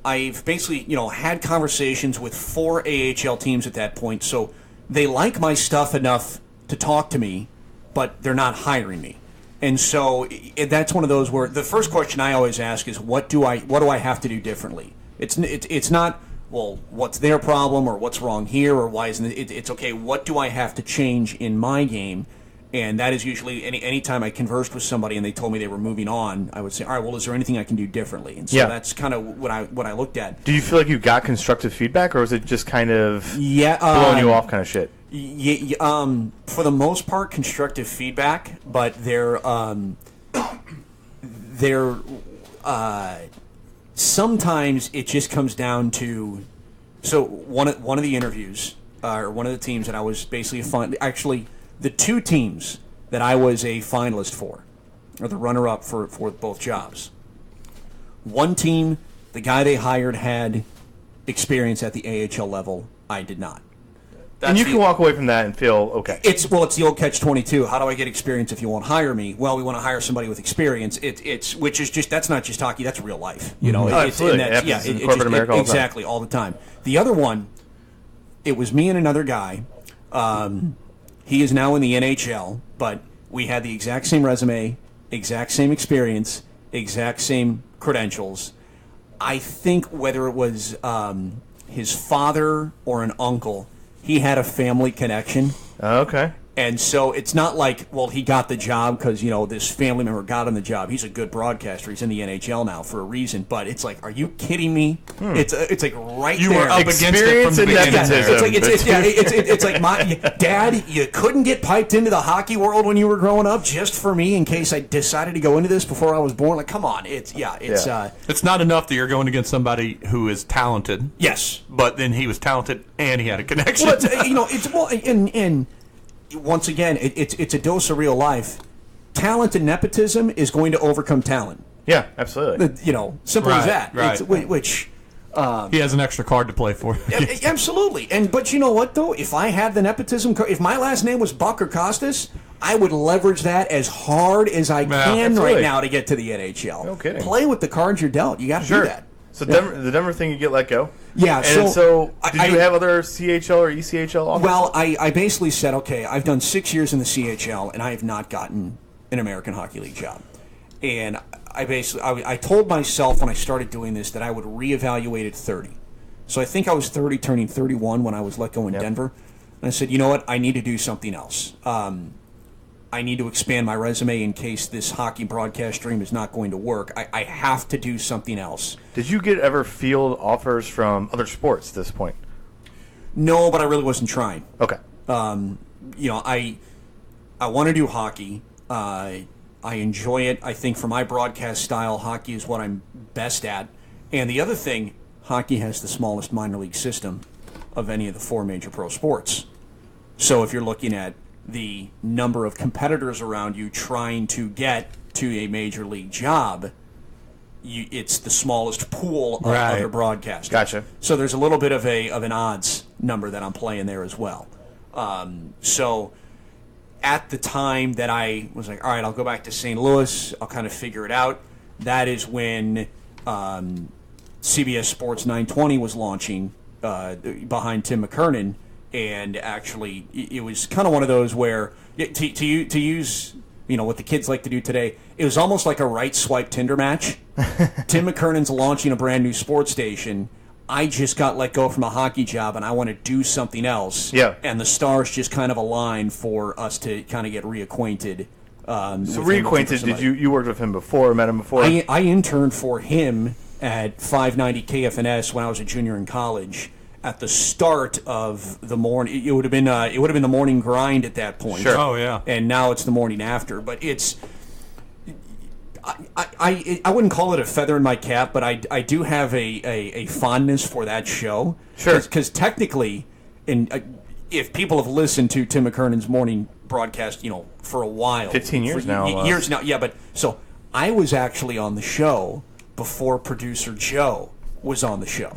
I've basically had conversations with 4 AHL teams at that point, so they like my stuff enough to talk to me, but they're not hiring me. And so that's one of those where the first question I always ask is, what do I have to do differently? It's not, well, what's their problem or what's wrong here or why isn't it? It's okay, what do I have to change in my game? And that is usually any time I conversed with somebody and they told me they were moving on, I would say, all right, well, is there anything I can do differently? And so that's kind of what I looked at. Do you feel like you got constructive feedback, or was it just kind of blowing you off kind of shit? For the most part, constructive feedback, but they're sometimes it just comes down to, so one of the interviews or one of the teams that I was basically actually the 2 teams that I was a finalist for, or the runner-up for both jobs. One team, the guy they hired had experience at the AHL level. I did not. And you can walk away from that and feel okay. It's the old catch-22. How do I get experience if you won't hire me? Well, we want to hire somebody with experience. Which is just, that's not just hockey. That's real life. Absolutely. In corporate America all the time. Exactly, all the time. The other one, it was me and another guy. He is now in the NHL, but we had the exact same resume, exact same experience, exact same credentials. I think whether it was his father or an uncle, he had a family connection. Okay. And so it's not like, well, he got the job because, this family member got him the job. He's a good broadcaster. He's in the NHL now for a reason. But it's like, are you kidding me? It's like right you there. You were up against it from the beginning. It's like my dad, you couldn't get piped into the hockey world when you were growing up just for me in case I decided to go into this before I was born. Like, come on. It's not enough that you're going against somebody who is talented. Yes. But then he was talented and he had a connection. Well, once again, it's a dose of real life. Talent and nepotism is going to overcome talent. Yeah, absolutely. Simple as that. Right. He has an extra card to play for. Absolutely. But you know what, though? If I had the nepotism card, if my last name was Buck or Costas, I would leverage that as hard as I can right now to get to the NHL. No kidding. Play with the cards you're dealt. You got to do that. So the Denver thing, you get let go? Yeah. And so did you have other CHL or ECHL offers? Well, I basically said, okay, I've done 6 years in the CHL, and I have not gotten an American Hockey League job. And I told myself when I started doing this that I would reevaluate at 30. So I think I was 30, turning 31 when I was let go in Denver. And I said, you know what? I need to do something else. I need to expand my resume in case this hockey broadcast dream is not going to work. I have to do something else. Did you ever field offers from other sports at this point? No, but I really wasn't trying. Okay. I want to do hockey. I enjoy it. I think for my broadcast style, hockey is what I'm best at. And the other thing, hockey has the smallest minor league system of any of the 4 major pro sports. So if you're looking at the number of competitors around you trying to get to a major league job, it's the smallest pool of other broadcasters. Gotcha. So there's a little bit of an odds number that I'm playing there as well. So at the time that I was like, all right, I'll go back to St. Louis, I'll kind of figure it out, that is when CBS Sports 920 was launching behind Tim McKernan. And actually, it was kind of one of those where, to use what the kids like to do today, it was almost like a right swipe Tinder match. Tim McKernan's launching a brand new sports station. I just got let go from a hockey job, and I want to do something else. Yeah. And the stars just kind of aligned for us to kind of get reacquainted. So reacquainted, did you worked with him before, met him before? I interned for him at 590 KFNS when I was a junior in college. At the start of the morning, it would have been the morning grind at that point. Sure. Oh yeah. And now it's the morning after. But it's, I wouldn't call it a feather in my cap, but I do have a fondness for that show. Sure. Because technically, if people have listened to Tim McKernan's morning broadcast, for a while, 15 years now, years now, yeah. But so I was actually on the show before producer Joe was on the show.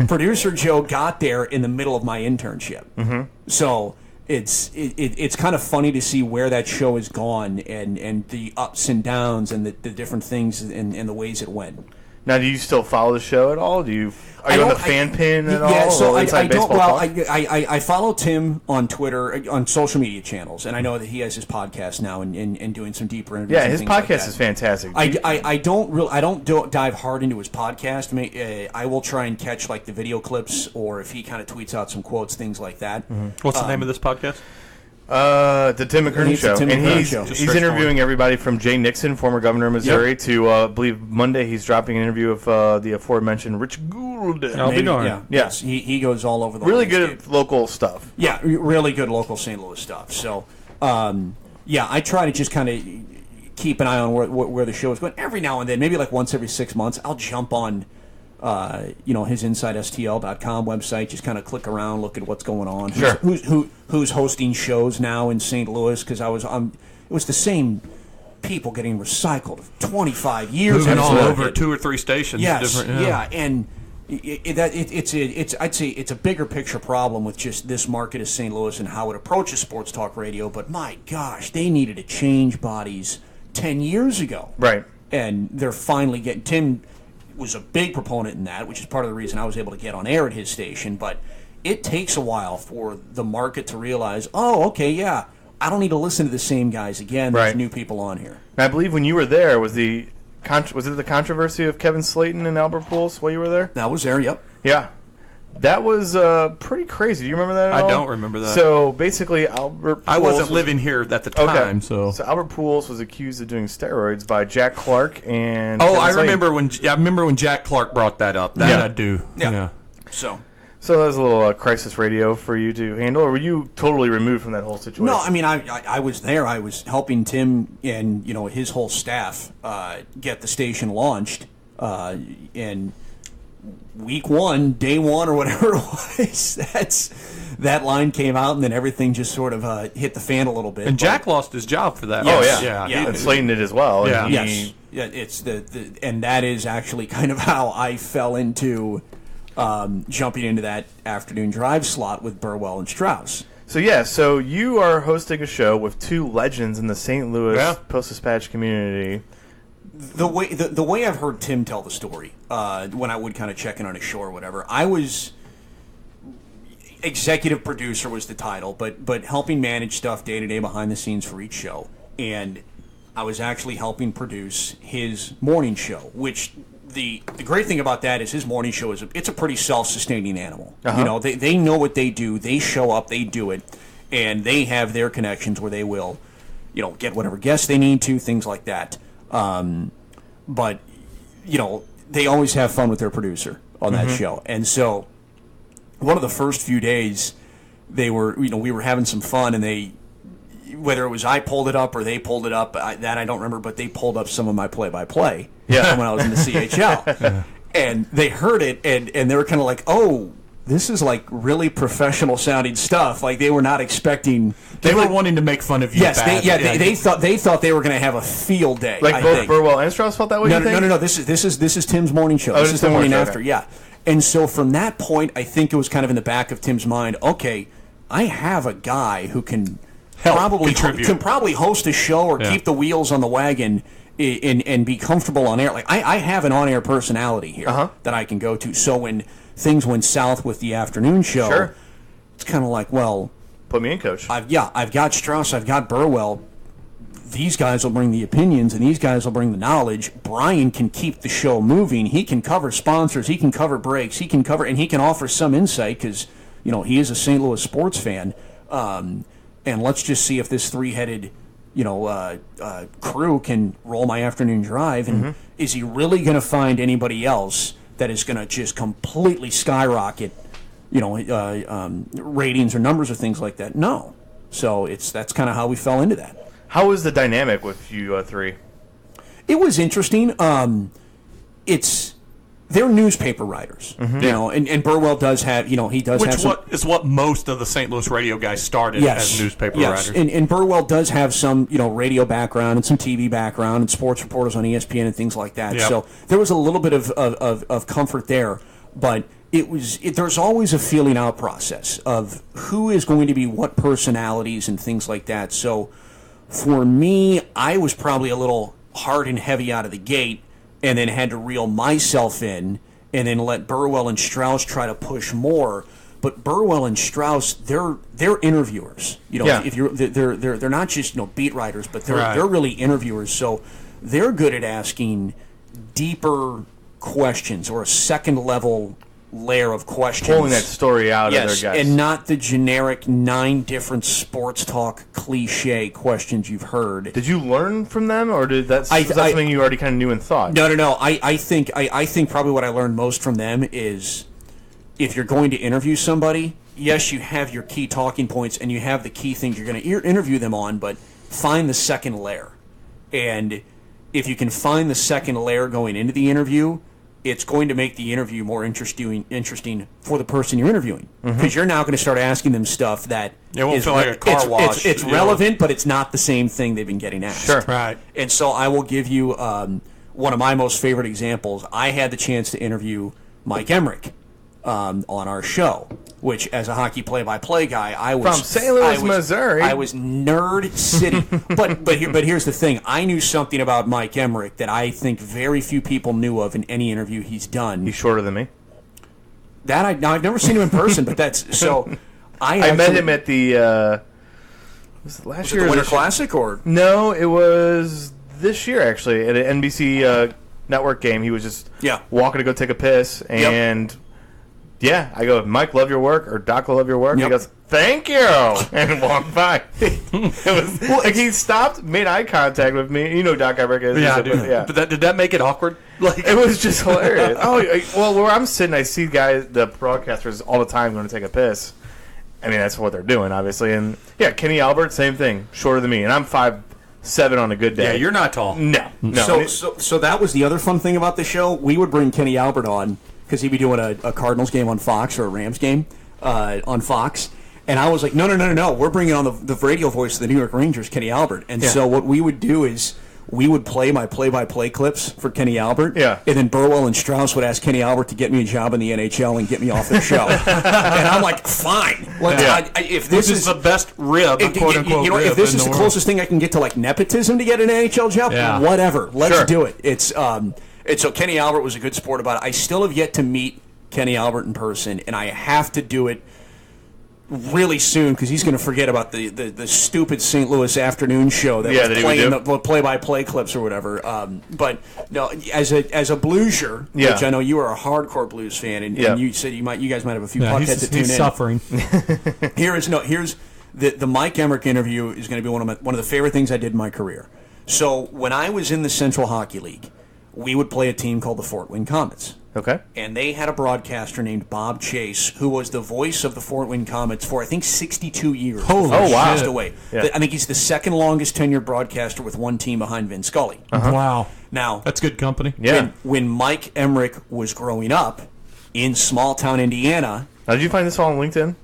Producer Joe got there in the middle of my internship. Mm-hmm. So it's kind of funny to see where that show has gone and the ups and downs and the different things and the ways it went. Now, do you still follow the show at all? Are you on the fan pin at all? Yeah, so I don't. Well, Talk? I follow Tim on Twitter, on social media channels, and I know that he has his podcast now and doing some deeper interviews. Yeah, and his things like podcast that. is fantastic. I don't dive hard into his podcast. I will try and catch like the video clips, or if he kind of tweets out some quotes, things like that. Mm-hmm. What's the name of this podcast? The Tim McKernan Show. Tim And McKernan he's Show. he's interviewing everybody from Jay Nixon, former governor of Missouri, to, I believe, Monday he's dropping an interview of the aforementioned Rich Gould. I'll be darned. Yeah. Yeah. Yes, he goes all over the Really landscape. good local stuff. Yeah, really good local St. Louis stuff. So, I try to just kind of keep an eye on where the show is going. Every now and then, maybe like once every 6 months, I'll jump on his InsideSTL.com website, just kind of click around, look at what's going on. Sure. Who's hosting shows now in St. Louis? Because it was the same people getting recycled 25 years Moving all ago. over 2 or 3 stations. Yes, different, yeah, and I'd say it's a bigger picture problem with just this market of St. Louis and how it approaches sports talk radio. But my gosh, they needed to change bodies 10 years ago, Right. and they're finally getting. Tim was a big proponent in that, which is part of the reason I was able to get on air at his station. But it takes a while for the market to realize, oh, okay, yeah, I don't need to listen to the same guys again. There's Right. new people on here. And I believe when you were there, was it the controversy of Kevin Slayton and Albert Pujols while you were there? That was there, yep. Yeah. That was pretty crazy. Do you remember that at I all? don't remember that. So basically, Albert Pujols I wasn't living here at the time, so. So Albert Pujols was accused of doing steroids by Jack Clark and. Oh, Kevin I Slayton. remember when Jack Clark brought that up. That Yeah. I do. Yeah. So that was a little crisis radio for you to handle, or were you totally removed from that whole situation? no, I mean I was there. I was helping Tim and his whole staff get the station launched. And week 1, day 1, or whatever it was, that line came out, and then everything just sort of hit the fan a little bit. And Jack lost his job for that. Oh, yeah. Yeah. And Slayton did as well. Yeah. And Yes, yeah, it's and that is actually kind of how I fell into jumping into that afternoon drive slot with Burwell and Strauss. So you are hosting a show with 2 legends in the St. Louis Yeah. Post-Dispatch community. The way I've heard Tim tell the story, when I would kind of check in on his show or whatever, I was executive producer was the title, but helping manage stuff day to day behind the scenes for each show, and I was actually helping produce his morning show, which the great thing about that is his morning show it's a pretty self-sustaining animal. Uh-huh. They know what they do, they show up, they do it, and they have their connections where they will, get whatever guests they need to, things like that. But they always have fun with their producer on that show. And so one of the first few days, we were having some fun, and whether it was I pulled it up or they pulled it up, I don't remember, but they pulled up some of my play-by-play when I was in the CHL. And they heard it, and they were kind of like, oh, this is like really professional sounding stuff. Like they were not expecting. They were wanting to make fun of you. Yes, they thought they were going to have a field day. Like both Burwell and Strauss felt that way. No. This is Tim's morning show. This is the morning after. Okay. Yeah, and so from that point, I think it was kind of in the back of Tim's mind. Okay, I have a guy who can probably host a show or keep the wheels on the wagon and be comfortable on air. Like I have an on air personality here that I can go to. So when things went south with the afternoon show, it's kind of like, well, put me in, coach. I've got Strauss, I've got Burwell. These guys will bring the opinions, and these guys will bring the knowledge. Brien can keep the show moving. He can cover sponsors. He can cover breaks. He can offer some insight because he is a St. Louis sports fan. And let's just see if this three-headed crew can roll my afternoon drive. And is he really going to find anybody else that is going to just completely skyrocket, ratings or numbers or things like that? No. So that's kind of how we fell into that. How was the dynamic with you three? It was interesting. They're newspaper writers, and Burwell does have, he does have some... Which is what most of the St. Louis radio guys started as newspaper writers. And Burwell does have some, radio background and some TV background and sports reporters on ESPN and things like that. Yep. So there was a little bit of comfort there, but there's always a feeling out process of who is going to be what personalities and things like that. So for me, I was probably a little hard and heavy out of the gate, and then had to reel myself in, and then let Burwell and Strauss try to push more. But Burwell and Strauss, they're interviewers. If they're not just beat writers, but they're really interviewers. So they're good at asking deeper questions or a second level layer of questions, pulling that story out of their guys, and not the generic 9 different sports talk cliche questions you've heard. Did you learn from them, or was that something you already kind of knew and thought? No. I think probably what I learned most from them is if you're going to interview somebody, yes, you have your key talking points and you have the key things you're going to interview them on, but find the second layer. And if you can find the second layer going into the interview, it's going to make the interview more interesting for the person you're interviewing, because you're now going to start asking them stuff that it won't feel like a car wash. It's relevant, but it's not the same thing they've been getting asked. Sure, right. And so I will give you one of my most favorite examples. I had the chance to interview Mike Emmerich on our show, which, as a hockey play-by-play guy, I was from St. Louis, Missouri. I was nerd city. but here's the thing: I knew something about Mike Emmerich that I think very few people knew of in any interview he's done. He's shorter than me. I've never seen him in person, but that's so. I met him at the was it last year? The Winter Classic, or no? It was this year actually at an NBC network game. He was just walking to go take a piss and. Yeah, I go, Mike, love your work, or Doc, love your work. He goes, thank you, and walked by. He stopped, made eye contact with me. You know Doc Emmerich is. Yeah, But did that make it awkward? It was just hilarious. Well, where I'm sitting, I see the broadcasters all the time going to take a piss. I mean, that's what they're doing, obviously. And yeah, Kenny Albert, same thing, shorter than me, and I'm 5'7" on a good day. Yeah, you're not tall. No. So that was the other fun thing about the show. We would bring Kenny Albert on, because he'd be doing a Cardinals game on Fox or a Rams game on Fox. And I was like, no. We're bringing on the radio voice of the New York Rangers, Kenny Albert. And so what we would do is we would play my play-by-play clips for Kenny Albert. Yeah. And then Burwell and Strauss would ask Kenny Albert to get me a job in the NHL and get me off the show. And I'm like, fine. If this is the best rib, quote-unquote rib, if this is the closest thing I can get to like nepotism to get an NHL job, whatever. Let's do it. And so Kenny Albert was a good sport about it. I still have yet to meet Kenny Albert in person, and I have to do it really soon because he's going to forget about the stupid St. Louis afternoon show that was playing the play-by-play clips or whatever. But no, as a bluesier, which I know you are a hardcore blues fan, and you said you guys might have a few puckheads to tune in. He's suffering. Here's the Mike Emmerich interview is going to be one of the favorite things I did in my career. So when I was in the Central Hockey League, we would play a team called the Fort Wayne Comets. Okay. And they had a broadcaster named Bob Chase, who was the voice of the Fort Wayne Komets for, I think, 62 years. Holy wow. Passed away. Yeah. I think he's the second longest tenured broadcaster with one team behind Vin Scully. Wow. Now, That's good company. Yeah. when Mike Emmerich was growing up in small town Indiana, Now, did you find this all on LinkedIn?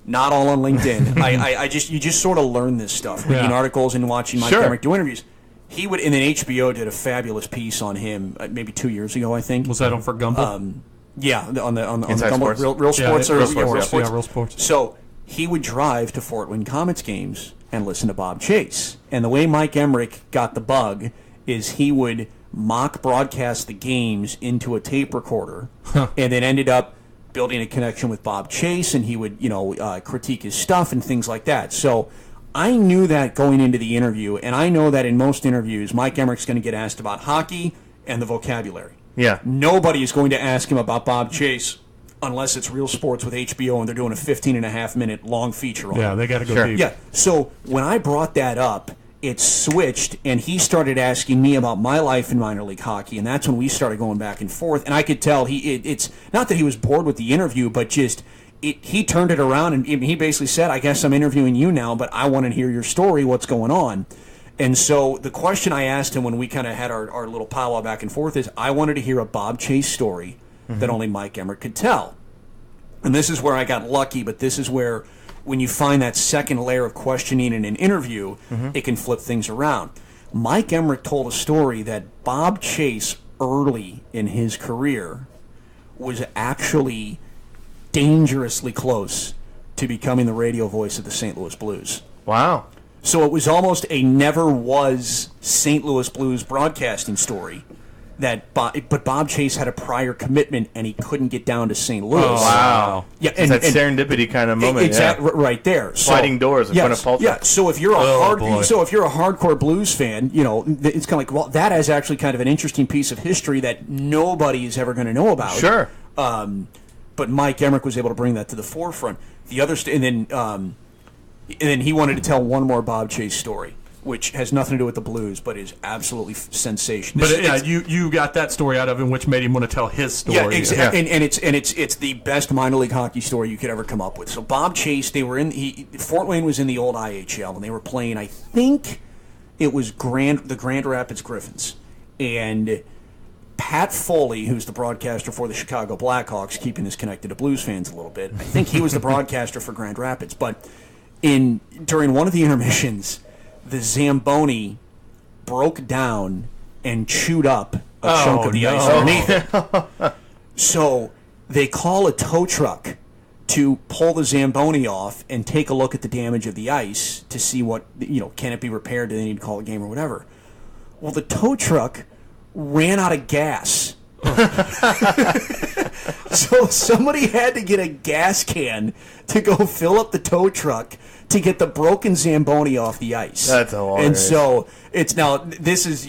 not all on LinkedIn. You just sort of learn this stuff, reading articles and watching Mike Emmerich do interviews. He would, and then HBO did a fabulous piece on him maybe 2 years ago, I think. Was that on for Gumball? Yeah, on the Inside Gumball, Sports. Real Sports, Real Sports. Yeah, Real Sports. So he would drive to Fort Wayne Komets games and listen to Bob Chase. And the way Mike Emmerich got the bug is he would mock broadcast the games into a tape recorder, and then ended up building a connection with Bob Chase, and he would critique his stuff and things like that. So I knew that going into the interview, and I know that in most interviews, Mike Emmerich's going to get asked about hockey and the vocabulary. Yeah. Nobody is going to ask him about Bob Chase unless it's Real Sports with HBO and they're doing a 15-and-a-half-minute long feature on it. Yeah, they got to go deep. Yeah, so when I brought that up, it switched, and he started asking me about my life in minor league hockey, and that's when we started going back and forth. And I could tell it's not that he was bored with the interview, but just he turned it around, and he basically said, I guess I'm interviewing you now, but I want to hear your story, what's going on. And so the question I asked him when we kind of had our little powwow back and forth is, I wanted to hear a Bob Chase story that only Mike Emmerich could tell. And this is where I got lucky, but this is where when you find that second layer of questioning in an interview, it can flip things around. Mike Emmerich told a story that Bob Chase, early in his career, was actually dangerously close to becoming the radio voice of the St. Louis Blues. Wow. So it was almost a never was St. Louis Blues broadcasting story. But Bob Chase had a prior commitment, and he couldn't get down to St. Louis. Oh, wow. Yeah, and that serendipity kind of moment. Exactly, right there. Sliding doors in front of Paul. Yeah. So if you're if you're a hardcore Blues fan, it's kind of like, well, that is actually kind of an interesting piece of history that nobody is ever going to know about. Sure. But Mike Emmerich was able to bring that to the forefront. The other, and then he wanted to tell one more Bob Chase story, which has nothing to do with the Blues, but is absolutely sensational. But you got that story out of him, which made him want to tell his story. Yeah, exactly. And it's the best minor league hockey story you could ever come up with. So Bob Chase, Fort Wayne was in the old IHL, and they were playing, I think it was the Grand Rapids Griffins, and Pat Foley, who's the broadcaster for the Chicago Blackhawks, keeping this connected to Blues fans a little bit. I think he was the broadcaster for Grand Rapids, but during one of the intermissions, the Zamboni broke down and chewed up a chunk of the ice underneath it. So they call a tow truck to pull the Zamboni off and take a look at the damage of the ice to see what, can it be repaired? Do they need to call a game or whatever? Well, the tow truck ran out of gas. So somebody had to get a gas can to go fill up the tow truck to get the broken Zamboni off the ice. That's hilarious. And so this is,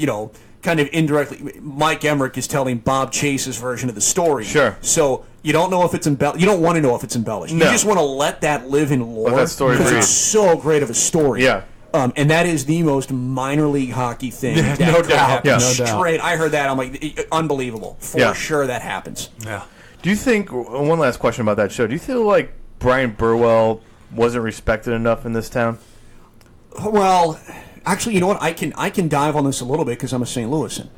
kind of indirectly, Mike Emmerich is telling Bob Chase's version of the story. Sure. So you don't know if it's embellished. You don't want to know if it's embellished. No. You just want to let that live in lore. Let that story because breathe. it's so great of a story. Yeah. And that is the most minor league hockey thing. Yeah, that no could doubt. happen. Yeah. No Straight. doubt. I heard that. I'm like, unbelievable. For sure that happens. Yeah. Do you think, one last question about that show, do you feel like Brian Burwell wasn't respected enough in this town? Well, actually, you know what? I can dive on this a little bit because I'm a St. Louisan.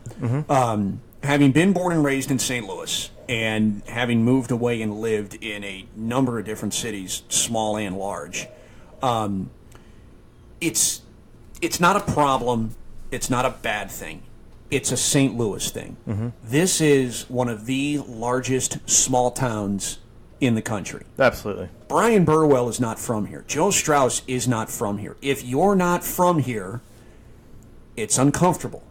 Having been born and raised in St. Louis and having moved away and lived in a number of different cities, small and large, it's not a problem. It's not a bad thing. It's a St. Louis thing. This is one of the largest small towns in the country. Absolutely. Brian Burwell is not from here. Joe Strauss is not from here. If you're not from here, it's uncomfortable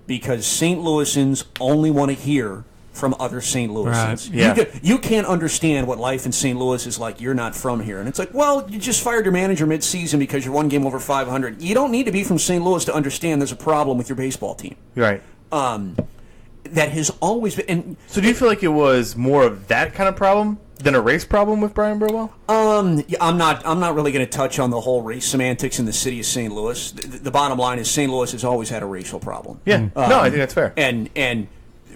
because St. Louisans only want to hear from other St. Louisans. Right. Yeah. You can't understand what life in St. Louis is like. You're not from here. And it's like, well, you just fired your manager mid-season because you're one game over 500. You don't need to be from St. Louis to understand there's a problem with your baseball team. Right. That has always been... And so do you feel like it was more of that kind of problem than a race problem with Brian Burwell? Yeah, I'm not really going to touch on the whole race semantics in the city of St. Louis. The bottom line is St. Louis has always had a racial problem. Yeah. No, I think that's fair. And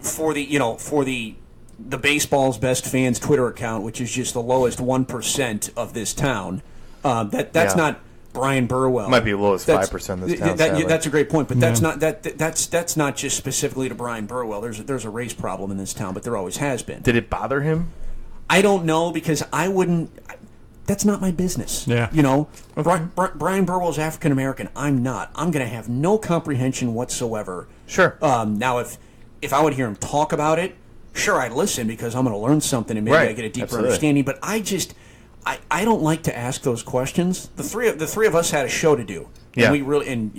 for the the baseball's best fans Twitter account, which is just the lowest 1% of this town. That's not Brian Burwell. Might be the lowest 5% of this town. That's a great point, but that's not just specifically to Brian Burwell. There's a race problem in this town, but there always has been. Did it bother him? I don't know, because I wouldn't. That's not my business. Yeah. Okay. Brian Burwell's African American. I'm not. I'm going to have no comprehension whatsoever. Sure. Now, if I would hear him talk about it, sure, I'd listen, because I'm going to learn something and maybe I get a deeper understanding. But I don't like to ask those questions. The three of us had a show to do. Yeah.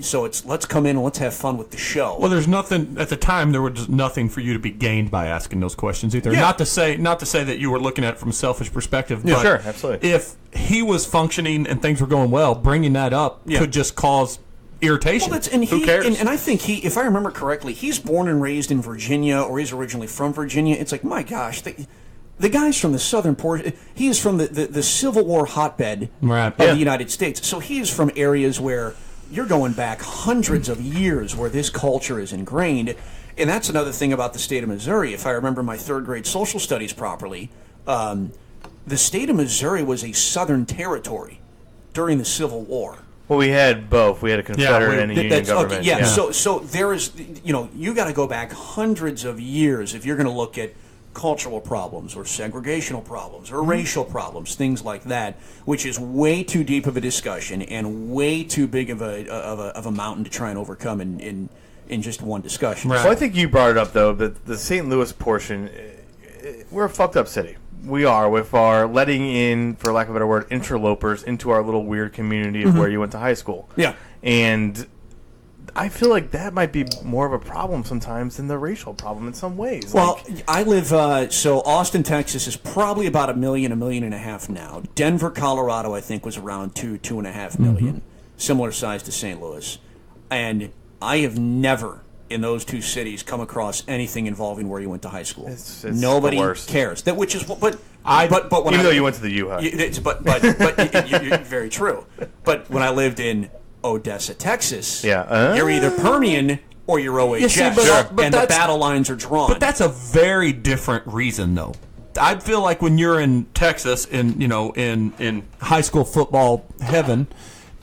So it's let's come in and let's have fun with the show. Well, there's nothing at the time. There was nothing for you to be gained by asking those questions either. Yeah. Not to say that you were looking at it from a selfish perspective. Yeah, but sure, absolutely. If he was functioning and things were going well, bringing that up could just cause irritation. Well, who cares? And I think if I remember correctly, he's born and raised in Virginia, or he's originally from Virginia. It's like, my gosh, the guy's from the southern portion. He is from the Civil War hotbed of the United States. So he is from areas where you're going back hundreds of years where this culture is ingrained. And that's another thing about the state of Missouri. If I remember my third grade social studies properly, the state of Missouri was a southern territory during the Civil War. Well, we had both. We had a Confederate and a Union government. Okay, so there is, you got to go back hundreds of years if you're going to look at cultural problems or segregational problems or racial problems, things like that, which is way too deep of a discussion and way too big of a mountain to try and overcome in just one discussion. Right. Well, I think you brought it up, though, that the St. Louis portion, we're a fucked up city. We are, with our letting in, for lack of a better word, interlopers into our little weird community of where you went to high school. Yeah. And I feel like that might be more of a problem sometimes than the racial problem in some ways. Well, I live, so Austin, Texas is probably about 1 million and a half now. Denver, Colorado, I think, was around 2.5 million, similar size to St. Louis. And I have never, in those two cities, come across anything involving where you went to high school. It's Nobody the worst. cares. That, which is, but when even though you went to the U-High. You're very true. But when I lived in Odessa, Texas, you're either Permian or you're OHS, and the battle lines are drawn. But that's a very different reason, though. I feel like when you're in Texas, in high school football heaven,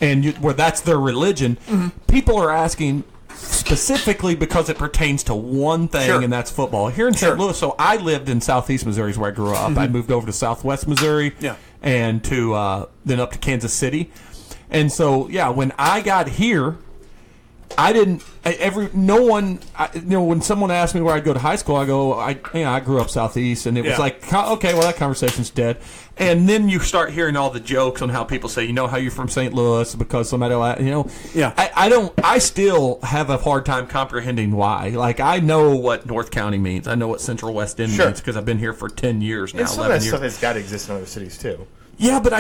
and where that's their religion, people are asking specifically because it pertains to one thing, and that's football. Here in St. Louis, so I lived in southeast Missouri, is where I grew up. I moved over to southwest Missouri, and to then up to Kansas City. And so, when I got here, when someone asked me where I'd go to high school, I go, I grew up southeast, and it was like, okay, well, that conversation's dead. And then you start hearing all the jokes on how people say, how you're from St. Louis because somebody, I still have a hard time comprehending why. Like, I know what North County means. I know what Central West End means because I've been here for 10 years now. And some of that stuff has got to exist in other cities, too. Yeah, but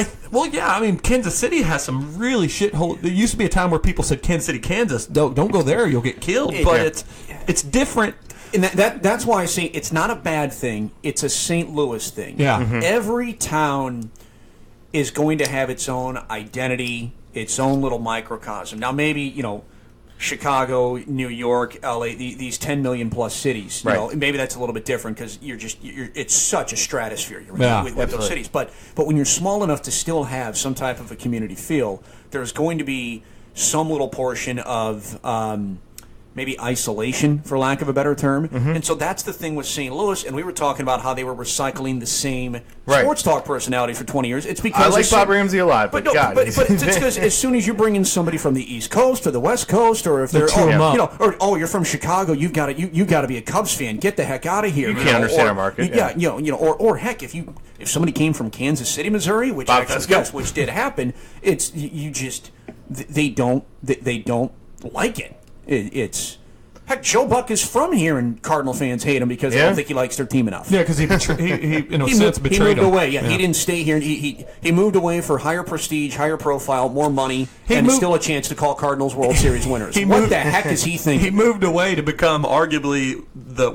Kansas City has some really shithole. There used to be a time where people said Kansas City, Kansas. Don't go there, you'll get killed. But it's different. And that's why I say it's not a bad thing. It's a St. Louis thing. Yeah. Every town is going to have its own identity, its own little microcosm. Now, maybe, Chicago, New York, LA, these 10 million plus cities. Maybe that's a little bit different because it's such a stratosphere with those cities. But when you're small enough to still have some type of a community feel, there's going to be some little portion of maybe isolation, for lack of a better term. And so that's the thing with St. Louis. And we were talking about how they were recycling the same sports talk personality for 20 years. It's because I like Bob Ramsey a lot, but it's because as soon as you bring in somebody from the East Coast or the West Coast, or if they're you're from Chicago, you got to be a Cubs fan. Get the heck out of here. You can't understand our market. Or heck, if somebody came from Kansas City, Missouri, which did happen, they don't like it. It's heck. Joe Buck is from here, and Cardinal fans hate him because they don't think he likes their team enough. Yeah, because he betrayed he moved away. Yeah, he didn't stay here. He moved away for higher prestige, higher profile, more money, and still a chance to call Cardinals World Series winners. What the heck is he thinking? He moved away to become arguably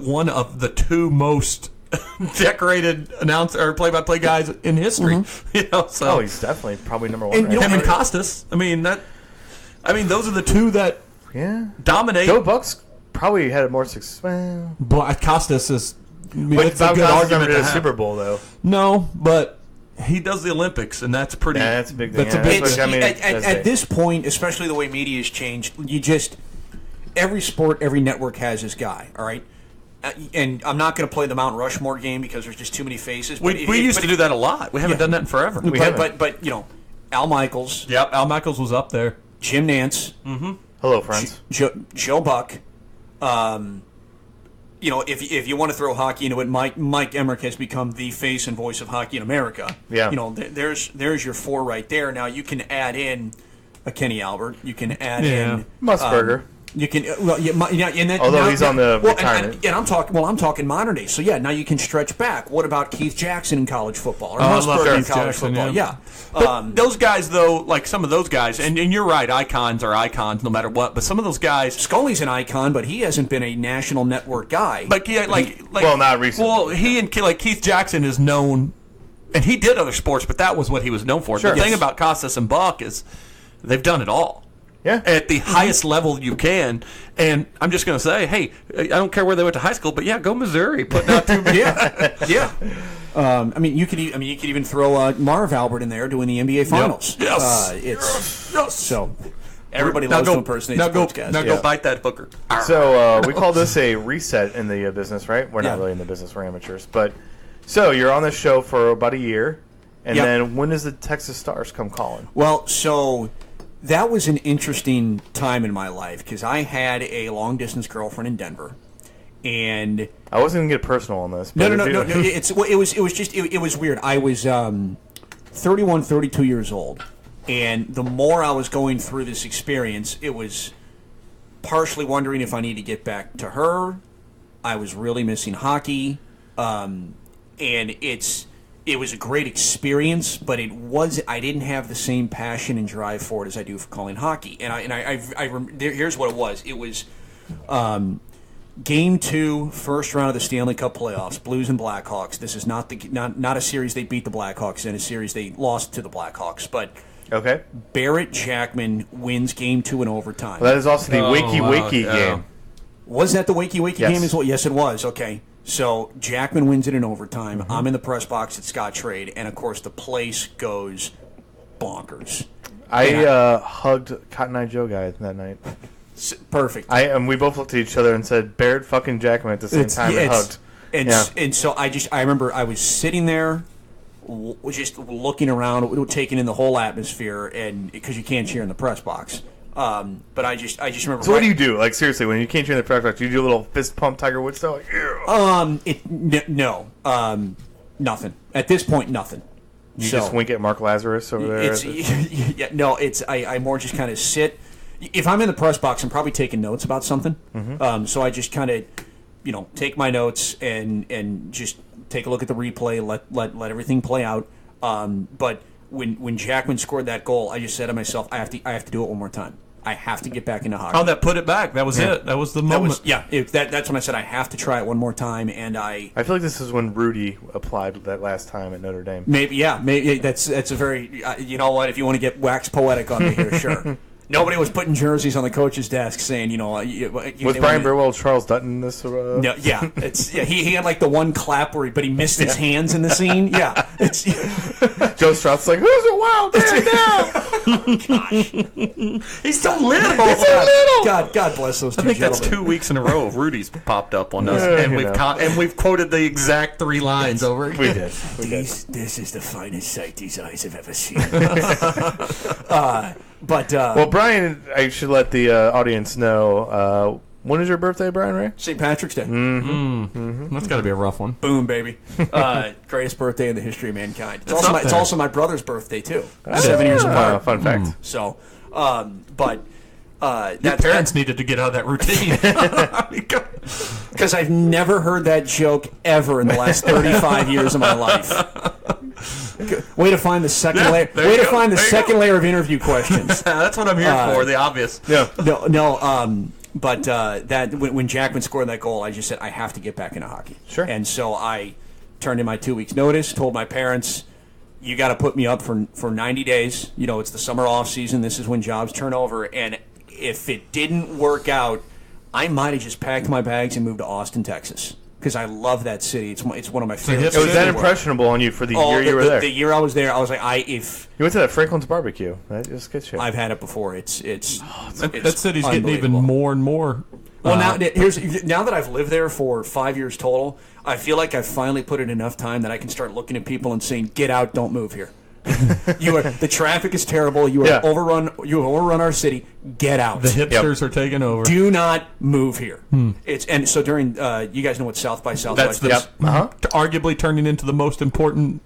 one of the two most decorated announcer or play-by-play guys in history. He's definitely probably number one. Him and Costas. Those are the two that. Yeah, dominate. Joe Buck's probably had more success. But Costas is But Bob Costas never did a Super Bowl, though. No, but he does the Olympics, and that's pretty. Yeah, that's a big thing. At this point, especially the way media has changed, every sport, every network has this guy. All right. And I'm not going to play the Mount Rushmore game because there's just too many faces. We used to do that a lot. We haven't done that in forever. But Al Michaels. Yep, Al Michaels was up there. Jim Nantz. Mm-hmm. Hello, friends. Joe Buck. If you want to throw hockey into it, Mike Emmerich has become the face and voice of hockey in America. Yeah. There's your four right there. Now you can add in a Kenny Albert. You can add in Musburger. You can although he's on the retirement. And I'm talking modern day. So now you can stretch back. What about Keith Jackson in college football or Musburger in college football? Yeah. But those guys though, like some of those guys, and you're right, icons are icons no matter what. But some of those guys, Scully's an icon, but he hasn't been a national network guy. But not recently. Well, he and Keith Jackson is known, and he did other sports, but that was what he was known for. Sure. The thing about Costas and Buck is they've done it all. Yeah. At the highest level you can. And I'm just going to say, hey, I don't care where they went to high school, but go Missouri. Putting out two Yeah. You could even throw Marv Albert in there doing the NBA Finals. Yep. Yes. So everybody loves to impersonate sportscast. Now go bite that hooker. So we call this a reset in the business, right? We're not really in the business. We're amateurs. But so you're on this show for about a year, and then when does the Texas Stars come calling? Well, so that was an interesting time in my life because I had a long-distance girlfriend in Denver, and I wasn't gonna get personal on this. No. It was weird. I was 31, 32 years old, and the more I was going through this experience, it was partially wondering if I need to get back to her. I was really missing hockey, and it was a great experience, but I didn't have the same passion and drive for it as I do for calling hockey. Here's what it was. It was Game 2, first round of the Stanley Cup playoffs, Blues and Blackhawks. This is not a series they beat the Blackhawks in, a series they lost to the Blackhawks. But Barret Jackman wins Game 2 in overtime. Well, that is also the Wakey game. Was that the Wakey game as well? Yes, it was. Okay. So Jackman wins it in overtime. I'm in the press box at Scott Trade, and of course the place goes bonkers. I hugged Cotton Eye Joe guy that night. Perfect. We both looked at each other and said Barret fucking Jackman at the same time and hugged. And so I remember I was sitting there, just looking around, taking in the whole atmosphere, and because you can't cheer in the press box. But I just remember. So what do you do? Like seriously, when you can't cheer in the press box, you do a little fist pump Tiger Woods style? Nothing. At this point, nothing. You just wink at Mark Lazarus over there. I more just kind of sit. If I'm in the press box, I'm probably taking notes about something. Mm-hmm. So I just kind of, take my notes and just take a look at the replay, let everything play out. But when Jackman scored that goal, I just said to myself, I have to do it one more time. I have to get back into hockey. Oh, that put it back. That was it. That was the moment. That's when I said I have to try it one more time. And I feel like this is when Rudy applied that last time at Notre Dame. Maybe that's a very you know what? If you want to get wax poetic on me here, sure. Nobody was putting jerseys on the coach's desk saying, was Brian Burwell Charles Dutton this? No, he had like the one clap but he missed his hands in the scene. Yeah, Joe Stroud's like, who's a wild man now? Gosh, he's so little. God bless those two. I think gentlemen. That's 2 weeks in a row of Rudy's popped up on us, and we've quoted the exact 3 lines over. We did. This is the finest sight these eyes have ever seen. Well, Brien, I should let the audience know. When is your birthday, Brien Ray? St. Patrick's Day. Mm-hmm. That's got to be a rough one. Boom, baby. Greatest birthday in the history of mankind. It's also my brother's birthday, too. 7 years apart. Fun fact. So, your parents needed to get out of that routine. Because I've never heard that joke ever in the last 35 years of my life. Way to find the second layer. Way to find the second layer of interview questions. That's what I'm here for. The obvious. Yeah. But that when Jackman scored that goal, I just said I have to get back into hockey. Sure. And so I turned in my 2 weeks notice. Told my parents, you got to put me up for 90 days. It's the summer off season. This is when jobs turn over. And if it didn't work out, I might have just packed my bags and moved to Austin, Texas. because I love that city. It's one of my favorites. It was that impressionable on you for the year you were there. The year I was there, I was like, you went to that Franklin's barbecue. That is good shit. I've had it before. It's that city's getting even more and more. Well, now that I've lived there for 5 years total, I feel like I've finally put in enough time that I can start looking at people and saying, "Get out! Don't move here." The traffic is terrible. You have overrun our city. Get out. The hipsters are taking over. Do not move here. So during you guys know what South by Southwest is? Arguably turning into the most important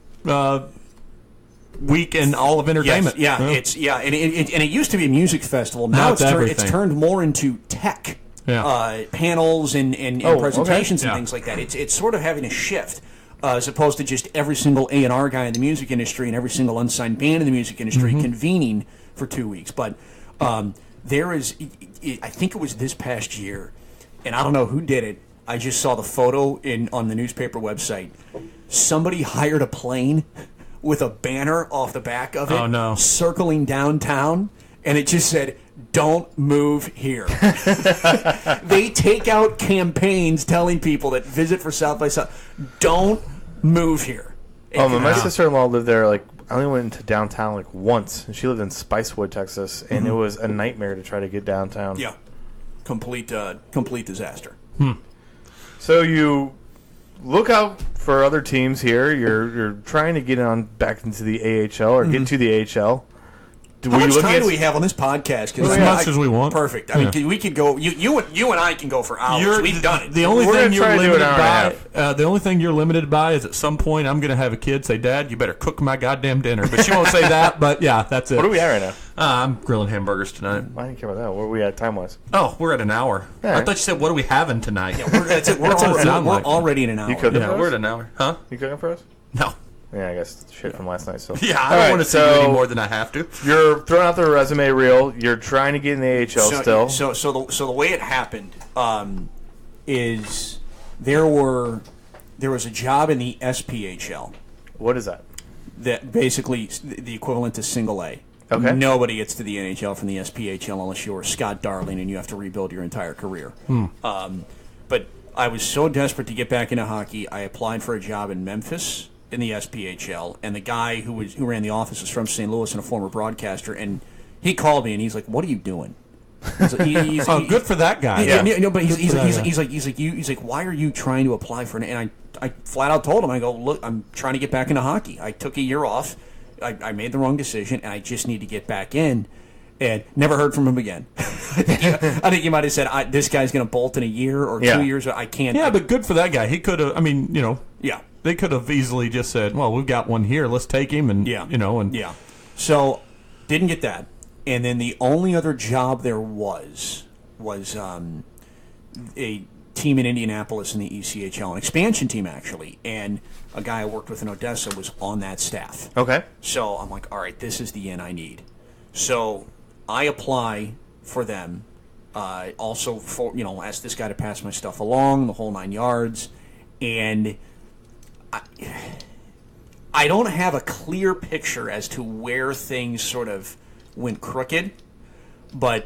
week in all of entertainment. Yes, and it used to be a music festival. Now it's turned more into tech. Panels and presentations and things like that. It's sort of having a shift. As opposed to just every single A&R guy in the music industry and every single unsigned band in the music industry convening for 2 weeks. But there is, I think it was this past year, and I don't know who did it. I just saw the photo on the newspaper website. Somebody hired a plane with a banner off the back of it circling downtown, and it just said, "Don't move here." They take out campaigns telling people that visit for South by South, don't move here. My sister-in-law lived there. I only went into downtown once, and she lived in Spicewood, Texas, and it was a nightmare to try to get downtown. Yeah, complete disaster. So you look out for other teams here. You're trying to get back into the AHL or get to the AHL. How much time do we have on this podcast? As much as we want. Perfect. I mean, we could go. You and I can go for hours. We've done it. The only thing you're limited by, the only thing you're limited by, is at some point I'm going to have a kid say, "Dad, you better cook my goddamn dinner." But she won't say that. But yeah, that's it. What are we at right now? I'm grilling hamburgers tonight. I didn't care about that. Where are we at time-wise? Oh, we're at an hour. Yeah. I thought you said, "What are we having tonight?" Yeah, we're already in an hour. You cooking for us? We're at an hour. Huh? You cooking for us? No. Yeah, I guess shit from last night. So yeah, I don't want to see you any more than I have to. You're throwing out the resume reel. You're trying to get in the AHL still. So the way it happened is there was a job in the SPHL. What is that? That basically the equivalent to single A. Okay. Nobody gets to the NHL from the SPHL unless you're Scott Darling and you have to rebuild your entire career. But I was so desperate to get back into hockey, I applied for a job in Memphis in the SPHL, and the guy who ran the office was from St. Louis and a former broadcaster, and he called me and he's like, "What are you doing?" Good for that guy. But he's like, "Why are you trying to apply for an?" And I flat out told him, I go, "Look, I'm trying to get back into hockey. I took a year off. I made the wrong decision, and I just need to get back in." And never heard from him again. I think you might have said, "This guy's going to bolt in a year or 2 years. I can't." Yeah, but good for that guy. He could have. I mean, Yeah. They could have easily just said, "Well, we've got one here. Let's take him." And So didn't get that. And then the only other job there was a team in Indianapolis in the ECHL, an expansion team actually, and a guy I worked with in Odessa was on that staff. Okay. So I'm like, all right, this is the in I need. So I apply for them. Also, for ask this guy to pass my stuff along, the whole 9 yards, and I don't have a clear picture as to where things sort of went crooked, but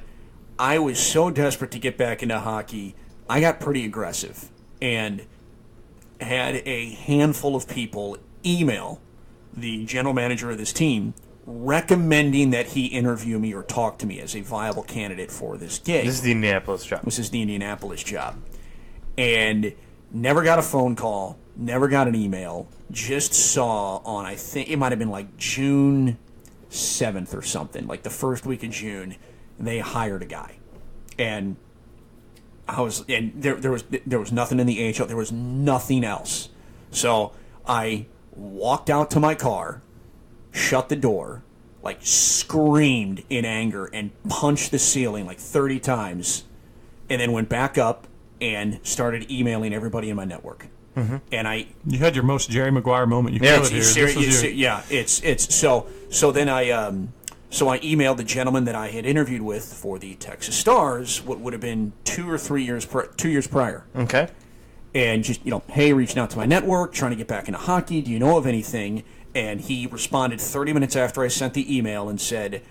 I was so desperate to get back into hockey, I got pretty aggressive and had a handful of people email the general manager of this team recommending that he interview me or talk to me as a viable candidate for this gig. This is the Indianapolis job. This is the Indianapolis job. And never got a phone call, never got an email, just saw on, I think it might have been June 7th or something, the first week of June, they hired a guy. And there was nothing in the AHL, there was nothing else. So I walked out to my car, shut the door, screamed in anger and punched the ceiling 30 times, and then went back up and started emailing everybody in my network. Mm-hmm. And you had your most Jerry Maguire moment you could here. So then I emailed the gentleman that I had interviewed with for the Texas Stars, what would have been 2 or 3 years 2 years prior. Okay. And just, hey, reaching out to my network, trying to get back into hockey. Do you know of anything? And he responded 30 minutes after I sent the email and said,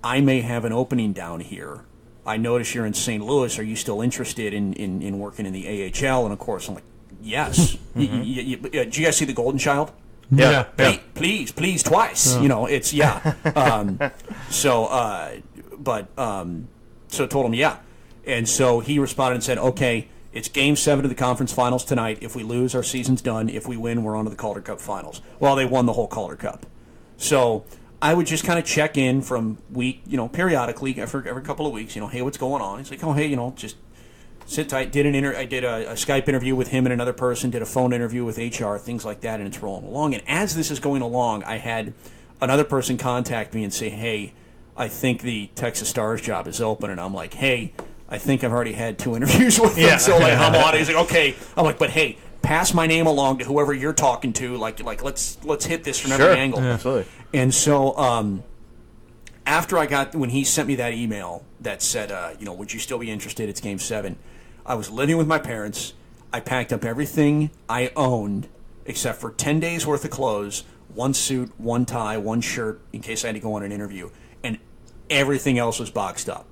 "I may have an opening down here. I notice you're in St. Louis. Are you still interested in working in the AHL?" And, of course, I'm like, yes. Did you guys see The Golden Child? Yeah. Please, twice. It's So told him yeah, and so he responded and said, okay, it's Game 7 of the conference finals tonight. If we lose, our season's done. If we win, we're on to the Calder Cup finals. Well, they won the whole Calder Cup, so I would just kind of check in from periodically every couple of weeks. Hey, what's going on? He's like, oh, hey, just sit tight. I did a Skype interview with him and another person. Did a phone interview with HR, things like that, and it's rolling along. And as this is going along, I had another person contact me and say, hey, I think the Texas Stars job is open. And I'm like, hey, I think I've already had 2 interviews with them. So I'm on it. He's like, okay. I'm like, but hey, pass my name along to whoever you're talking to. Like let's hit this from every angle. Yeah, absolutely. And so after when he sent me that email that said, would you still be interested? It's Game 7. I was living with my parents. I packed up everything I owned except for 10 days worth of clothes, 1 suit, 1 tie, 1 shirt in case I had to go on an interview. And everything else was boxed up.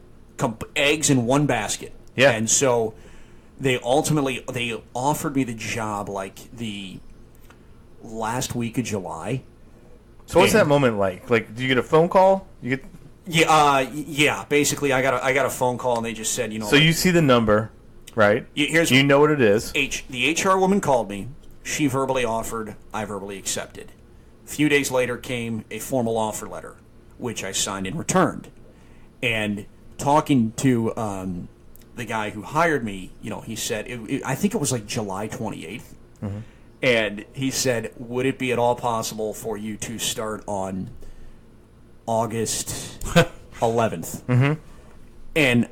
Eggs in 1 basket. Yeah. And so they offered me the job like the last week of July. So what's that moment like? Like, do you get a phone call? Yeah. Basically, I got a phone call and they just said, So you see the number, right? You know what it is. The HR woman called me. She verbally offered. I verbally accepted. A few days later came a formal offer letter, which I signed and returned. And talking to the guy who hired me, he said, I think it was like July 28th. Mm-hmm. And he said, would it be at all possible for you to start on August 11th? Mm-hmm. And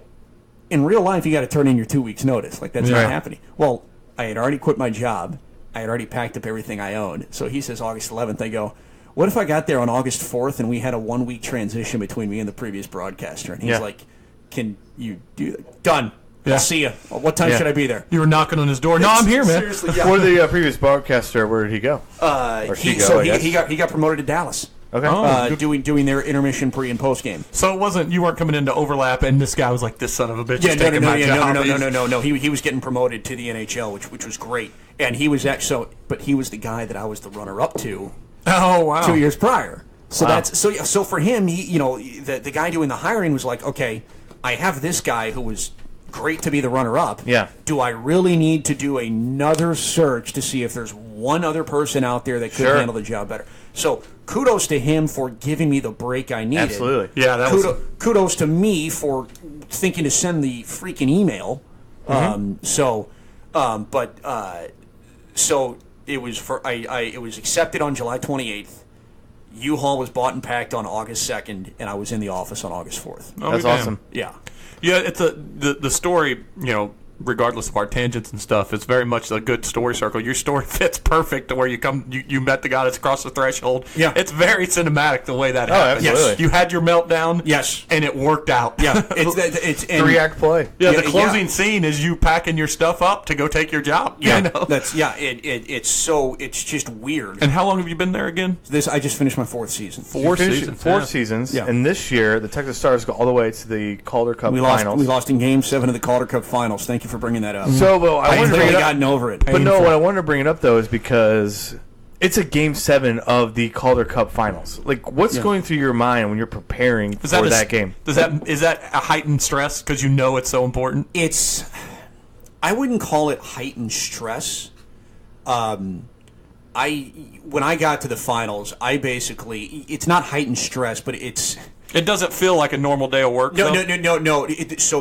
in real life, you got to turn in your 2 weeks' notice. Like, that's not happening. Well, I had already quit my job. I had already packed up everything I owned. So he says August 11th. I go, what if I got there on August 4th and we had a 1-week transition between me and the previous broadcaster? And he's like, can you do that? Done. Yeah. I'll see you. What time should I be there? You were knocking on his door. No, I'm here, man. Seriously, For the previous broadcaster, where did he go? He got promoted to Dallas. Okay. Doing their intermission pre and post game. So you weren't coming into overlap, and this guy was like, "This son of a bitch is taking my job." No. He was getting promoted to the NHL, which was great, and he was but he was the guy that I was the runner up to. Oh wow! 2 years prior. So that's so for him, the guy doing the hiring was like, okay, I have this guy who was great to be the runner-up. Yeah. Do I really need to do another search to see if there's one other person out there that could handle the job better? So kudos to him for giving me the break I needed. Absolutely. Yeah. Kudos to me for thinking to send the freaking email. Mm-hmm. So it was it was accepted on July 28th. U-Haul was bought and packed on August 2nd, and I was in the office on August 4th. That's awesome. Yeah. Yeah, it's the story, regardless of our tangents and stuff, it's very much a good story circle. Your story fits perfect to where you met the guy that's across the threshold. Yeah. It's very cinematic the way that happened. Absolutely. Yes. You had your meltdown. Yes. And it worked out. Yeah. It's 3-act play. Yeah, the closing scene is you packing your stuff up to go take your job. Yeah. It's just weird. And how long have you been there again? I just finished my 4th season. Four seasons. Yeah. And this year, the Texas Stars go all the way to the Calder Cup finals. We lost in Game 7 of the Calder Cup finals. Thank you for bringing that up. So, I wanted to bring it up. Gotten over it. But no, what I wanted to bring it up, though, is because it's a Game 7 of the Calder Cup finals. Like, what's going through your mind when you're preparing for that game? Is that a heightened stress because it's so important? I wouldn't call it heightened stress. When I got to the finals, it's not heightened stress, but it's... It doesn't feel like a normal day of work. No. Is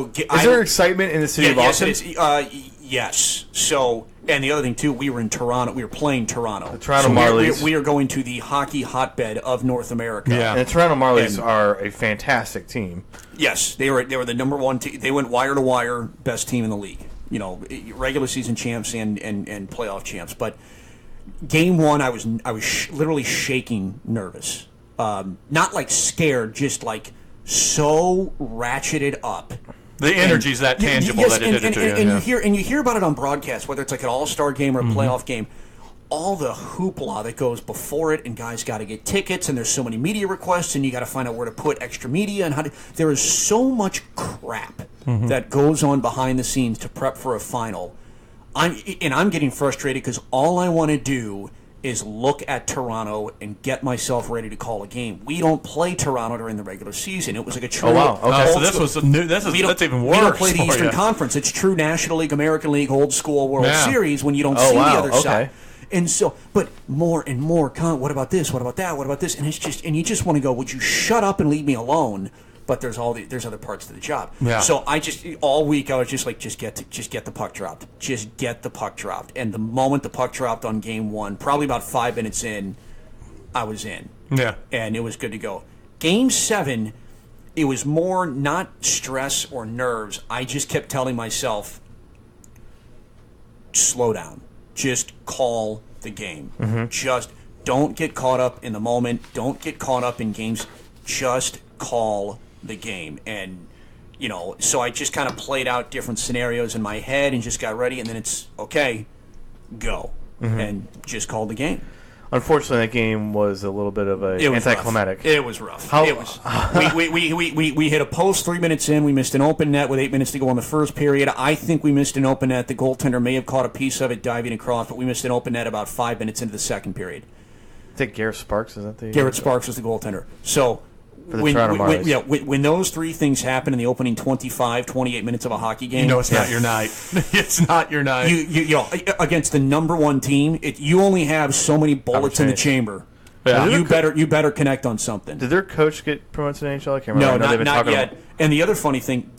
there excitement in the city of Austin? Yes, it is. Yes. So, and the other thing too, we were in Toronto. We were playing Toronto. The Toronto Marlies. We are going to the hockey hotbed of North America. Yeah, and the Toronto Marlies are a fantastic team. Yes, they were the number one team. They went wire to wire, best team in the league. Regular season champs and playoff champs. But Game 1, I was literally shaking, nervous. Not like scared, just like so ratcheted up. The energy's that tangible that it did it to you. And you hear about it on broadcast, whether it's like an all-star game or a playoff game. All the hoopla that goes before it, and guys got to get tickets, and there's so many media requests, and you got to find out where to put extra media, and there is so much crap that goes on behind the scenes to prep for a final. I'm getting frustrated because all I want to do is look at Toronto and get myself ready to call a game. We don't play Toronto during the regular season. It was like a true. Oh wow! Okay, so this was a new. That's even worse. We don't play the Eastern Conference. It's true National League, American League, old school World Series when you don't see the other side. And so, but more and more. What about this? What about that? What about this? And it's just, and you just want to go. Would you shut up and leave me alone? But there's other parts to the job. Yeah. So I just all week I was just like, just get the puck dropped. Just get the puck dropped. And the moment the puck dropped on game 1, probably about 5 minutes in, I was in. Yeah. And it was good to go. Game 7, it was more not stress or nerves. I just kept telling myself, slow down. Just call the game. Mm-hmm. Just don't get caught up in the moment. Don't get caught up in games. Just call the game. And so I just kind of played out different scenarios in my head and just got ready, and then it's okay, go. And just called the game. Unfortunately, that game was a little bit of anticlimactic. It was rough. We hit a post 3 minutes in. We missed an open net with 8 minutes to go in the first period. I think we missed an open net. The goaltender may have caught a piece of it diving across, but we missed an open net about 5 minutes into the second period. I think Garrett Sparks, is that the... Garrett Sparks was the goaltender. So... When those three things happen in the opening 25, 28 minutes of a hockey game, it's not your night. It's not your night. Against the number one team, you only have so many bullets in the chamber. Yeah. You better connect on something. Did their coach get promoted to the NHL? I can't remember. No, not yet. And the other funny thing,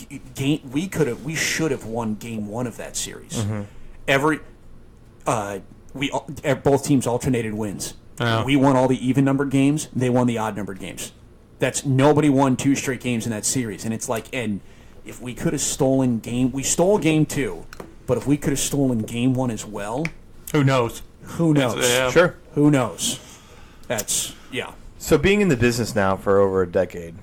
we should have won game 1 of that series. Both teams alternated wins. Oh. We won all the even numbered games. They won the odd numbered games. Nobody won 2 straight games in that series, and it's like, and if we could have we stole game 2, but if we could have stolen game 1 as well, who knows? Sure, who knows? So being in the business now for over a decade,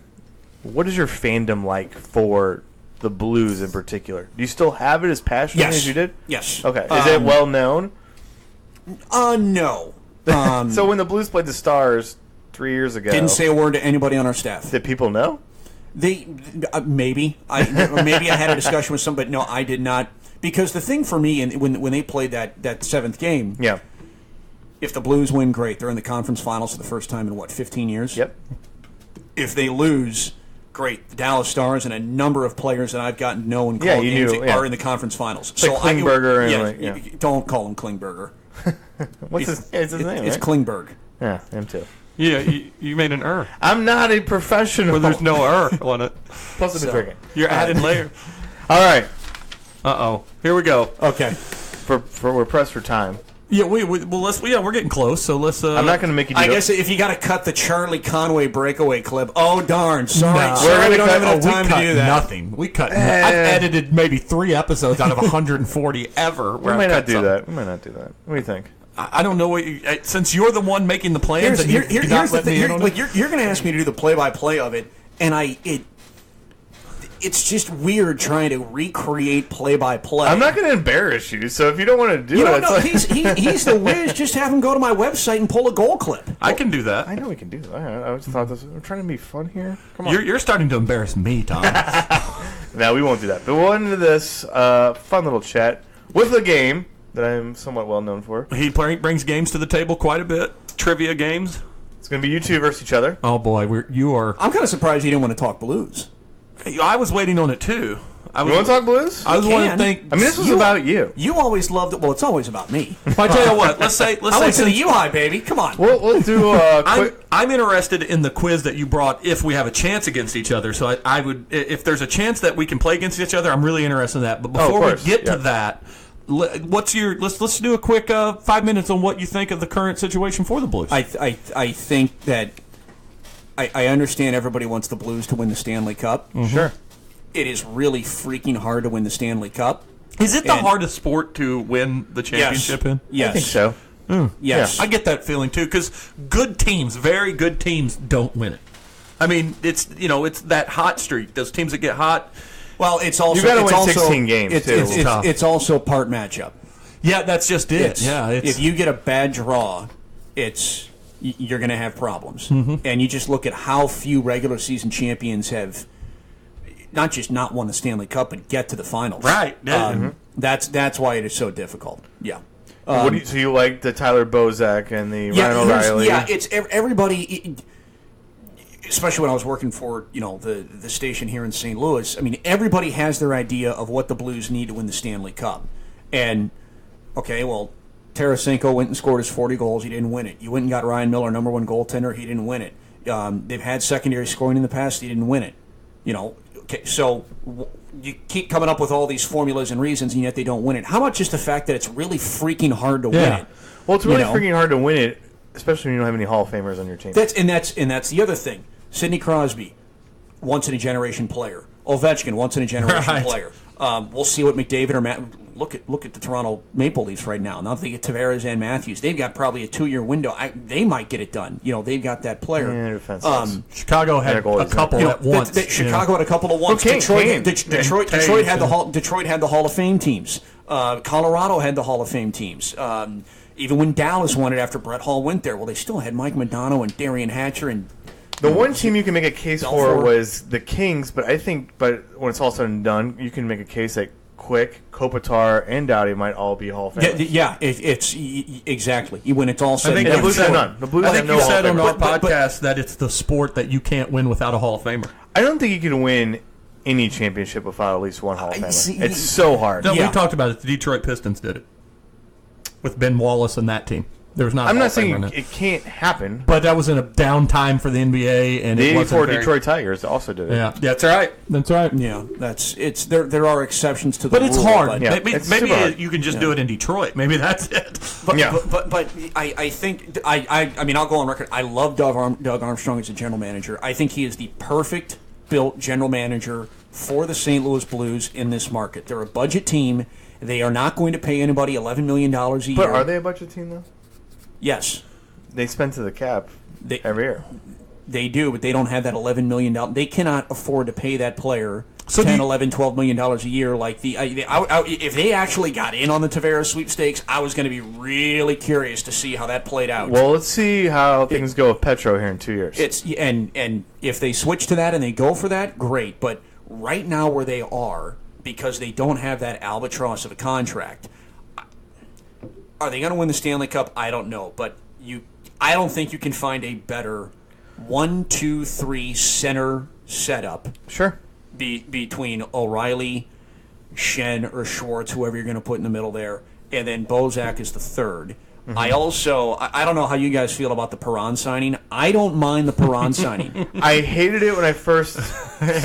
what is your fandom like for the Blues in particular? Do you still have it as passionately as you did? Yes. Okay. Is it well known? No. So when the Blues played the Stars 3 years ago, didn't say a word to anybody on our staff. Did people know? Maybe I had a discussion with somebody. No, I did not. Because the thing for me, and when they played that 7th game, if the Blues win, great. They're in the conference finals for the first time in 15 years. Yep. If they lose, great. The Dallas Stars and a number of players that I've gotten to know and call games are in the conference finals. Like Klingberger. Don't call him Klingberger. What's his name? It's Klingberg. Yeah, him too. Yeah, you made an I'm not a professional. Well, there's no on it. Plus I've been drinking. You're adding layer. All right. Here we go. Okay. We're pressed for time. Yeah, we're getting close. So let's. I'm not going to make you. I guess if you got to cut the Charlie Conway breakaway clip. Oh darn! Sorry, we don't have enough time to do that. Nothing. We cut. I've edited maybe 3 episodes out of 140 ever. We might not do that. What do you think? I don't know since you're the one making the plans. Here's the thing. You're going to ask me to do the play-by-play of it, and it's just weird trying to recreate play-by-play. I'm not going to embarrass you, so if you don't want to do it, no, he's the whiz. Just have him go to my website and pull a goal clip. I can do that. I know we can do that. I just thought I'm trying to be fun here. Come on. You're starting to embarrass me, Tom. No, we won't do that. But we'll end this fun little chat with a game that I'm somewhat well known for. He brings games to the table quite a bit. Trivia games. It's going to be you two versus each other. Oh boy, you are. I'm kind of surprised you didn't want to talk Blues. I was waiting on it too. You want to talk Blues? I was wanting to think. I mean, this was about you. You always loved it. Well, it's always about me. I tell you what. Let's say. I went to the U-High, baby. Come on. We'll do a quick. I'm interested in the quiz that you brought. If we have a chance against each other, so I would. If there's a chance that we can play against each other, I'm really interested in that. But before we get to that. What's your? Let's do a quick 5 minutes on what you think of the current situation for the Blues. I think that I understand everybody wants the Blues to win the Stanley Cup. Mm-hmm. Sure, it is really freaking hard to win the Stanley Cup. Is it the hardest sport to win the championship in? Yes, I think so. Yes, yeah. I get that feeling too because good teams, very good teams, don't win it. I mean, it's that hot streak. Those teams that get hot. Well, it's also you got to win 16 games too. It's also part matchup. Yeah, that's just it. If you get a bad draw, you're going to have problems. Mm-hmm. And you just look at how few regular season champions have. not just not won the Stanley Cup, but get to the finals. Right. That's why it is so difficult. Yeah. So you like the Tyler Bozak and the Ryan O'Reilly? Yeah, it's everybody. Especially when I was working for the station here in St. Louis. I mean, everybody has their idea of what the Blues need to win the Stanley Cup. And okay, well, Tarasenko went and scored his 40 goals. He didn't win it. You went and got Ryan Miller, number one goaltender. He didn't win it. They've had secondary scoring in the past. He didn't win it. Okay, so you keep coming up with all these formulas and reasons, and yet they don't win it. How about just the fact that it's really freaking hard to win it? Well, it's really freaking hard to win it, especially when you don't have any Hall of Famers on your team. That's the other thing. Sidney Crosby, once in a generation player. Ovechkin, once in a generation player. We'll see what McDavid or Matt. Look at the Toronto Maple Leafs right now. Now that they get Tavares and Matthews, they've got probably a 2-year window. They might get it done. They've got that player. Chicago had a couple at once. Chicago had a couple at once. Detroit had the Hall of Fame teams. Colorado had the Hall of Fame teams. Even when Dallas won it after Brett Hull went there, well, they still had Mike Modano and Darian Hatcher and. The one team you can make a case for was the Kings, but when it's all said and done, you can make a case that Quick, Kopitar, and Doughty might all be Hall of Famers. It's exactly when it's all said and done. The Blues have none. I think you said on our podcast that it's the sport that you can't win without a Hall of Famer. I don't think you can win any championship without at least one Hall of Famer. It's so hard. No, we talked about it. The Detroit Pistons did it with Ben Wallace and that team. I'm not saying it can't happen, but that was in a downtime for the NBA, and the '84 Detroit Tigers also did it. Yeah, that's right. That's right. Yeah, there are exceptions to the rule. But it's hard. It's maybe hard. You can just do it in Detroit. Maybe that's it. But I think I mean I'll go on record. I love Doug Armstrong as a general manager. I think he is the perfect built general manager for the St. Louis Blues in this market. They're a budget team. They are not going to pay anybody $11 million a year. But are they a budget team though? Yes. They spend to the cap every year. They do, but they don't have that $11 million. They cannot afford to pay that player $10, $11, $12 million a year. Like if they actually got in on the Tavares sweepstakes, I was going to be really curious to see how that played out. Well, let's see how things go with Petro here in 2 years. And if they switch to that and they go for that, great. But right now where they are, because they don't have that albatross of a contract, are they going to win the Stanley Cup? I don't know, but I don't think you can find a better 1-2-3 center setup. Sure. Between O'Reilly, Schenn, or Schwartz, whoever you're going to put in the middle there, and then Bozak is the third. Mm-hmm. I don't know how you guys feel about the Perron signing. I don't mind the Perron signing. I hated it when I first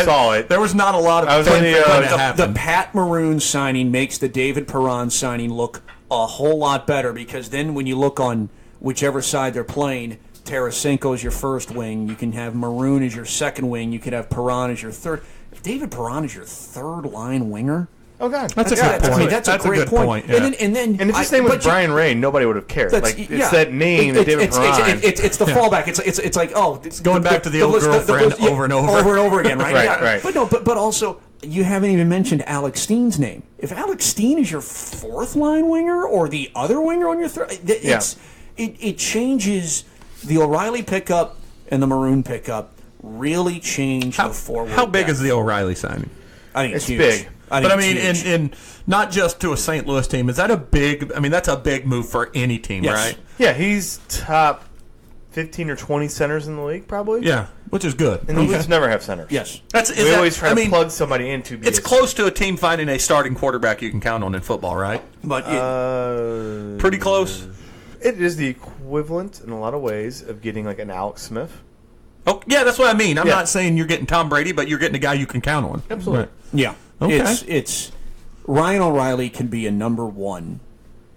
saw it. There was not a lot of the Pat Maroon signing makes the David Perron signing look a whole lot better, because then when you look on whichever side they're playing, Tarasenko is your first wing. You can have Maroon as your second wing. You could have Perron as your third. If David Perron is your third line winger, oh god, that's a good point. I mean, that's a great point. Yeah. And if his name was Brian Ray, nobody would have cared. It's that name, David Perron. It's the fallback. It's like it's going back to the old girlfriend over and over again, right? Right. But also, you haven't even mentioned Alex Steen's name. If Alex Steen is your fourth line winger or the other winger on your third, it changes. The O'Reilly pickup and the Maroon pickup really change the forward. How big is the O'Reilly signing? I think it's huge. Big. But I mean, in not just to a St. Louis team, is that a big? I mean, that's a big move for any team, right? Yeah, he's top 15 or 20 centers in the league, probably. Yeah, which is good. And the Blues never have centers. Yes, we always try to plug somebody into. It's close to a team finding a starting quarterback you can count on in football, right? But pretty close. It is the equivalent in a lot of ways of getting like an Alex Smith. Oh, yeah, that's what I mean. I'm not saying you're getting Tom Brady, but you're getting a guy you can count on. Absolutely. Right. Yeah. Okay. It's Ryan O'Reilly can be a number one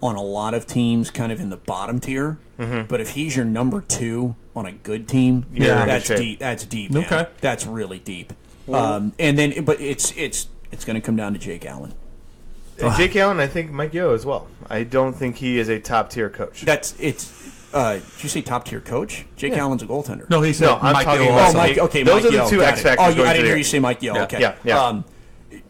on a lot of teams, kind of in the bottom tier. Mm-hmm. But if he's your number two on a good team, that's deep. That's deep. Man. Okay, that's really deep. And then, but it's going to come down to Jake Allen. Jake Allen, I think Mike Yeo as well. I don't think he is a top tier coach. Did you say top tier coach? Jake Allen's a goaltender. No, he said I'm Mike talking Yeo. about Mike. Okay, those Mike are the Yeo, two X factors. I didn't hear you say Mike Yeo. Yeah. Okay. Yeah.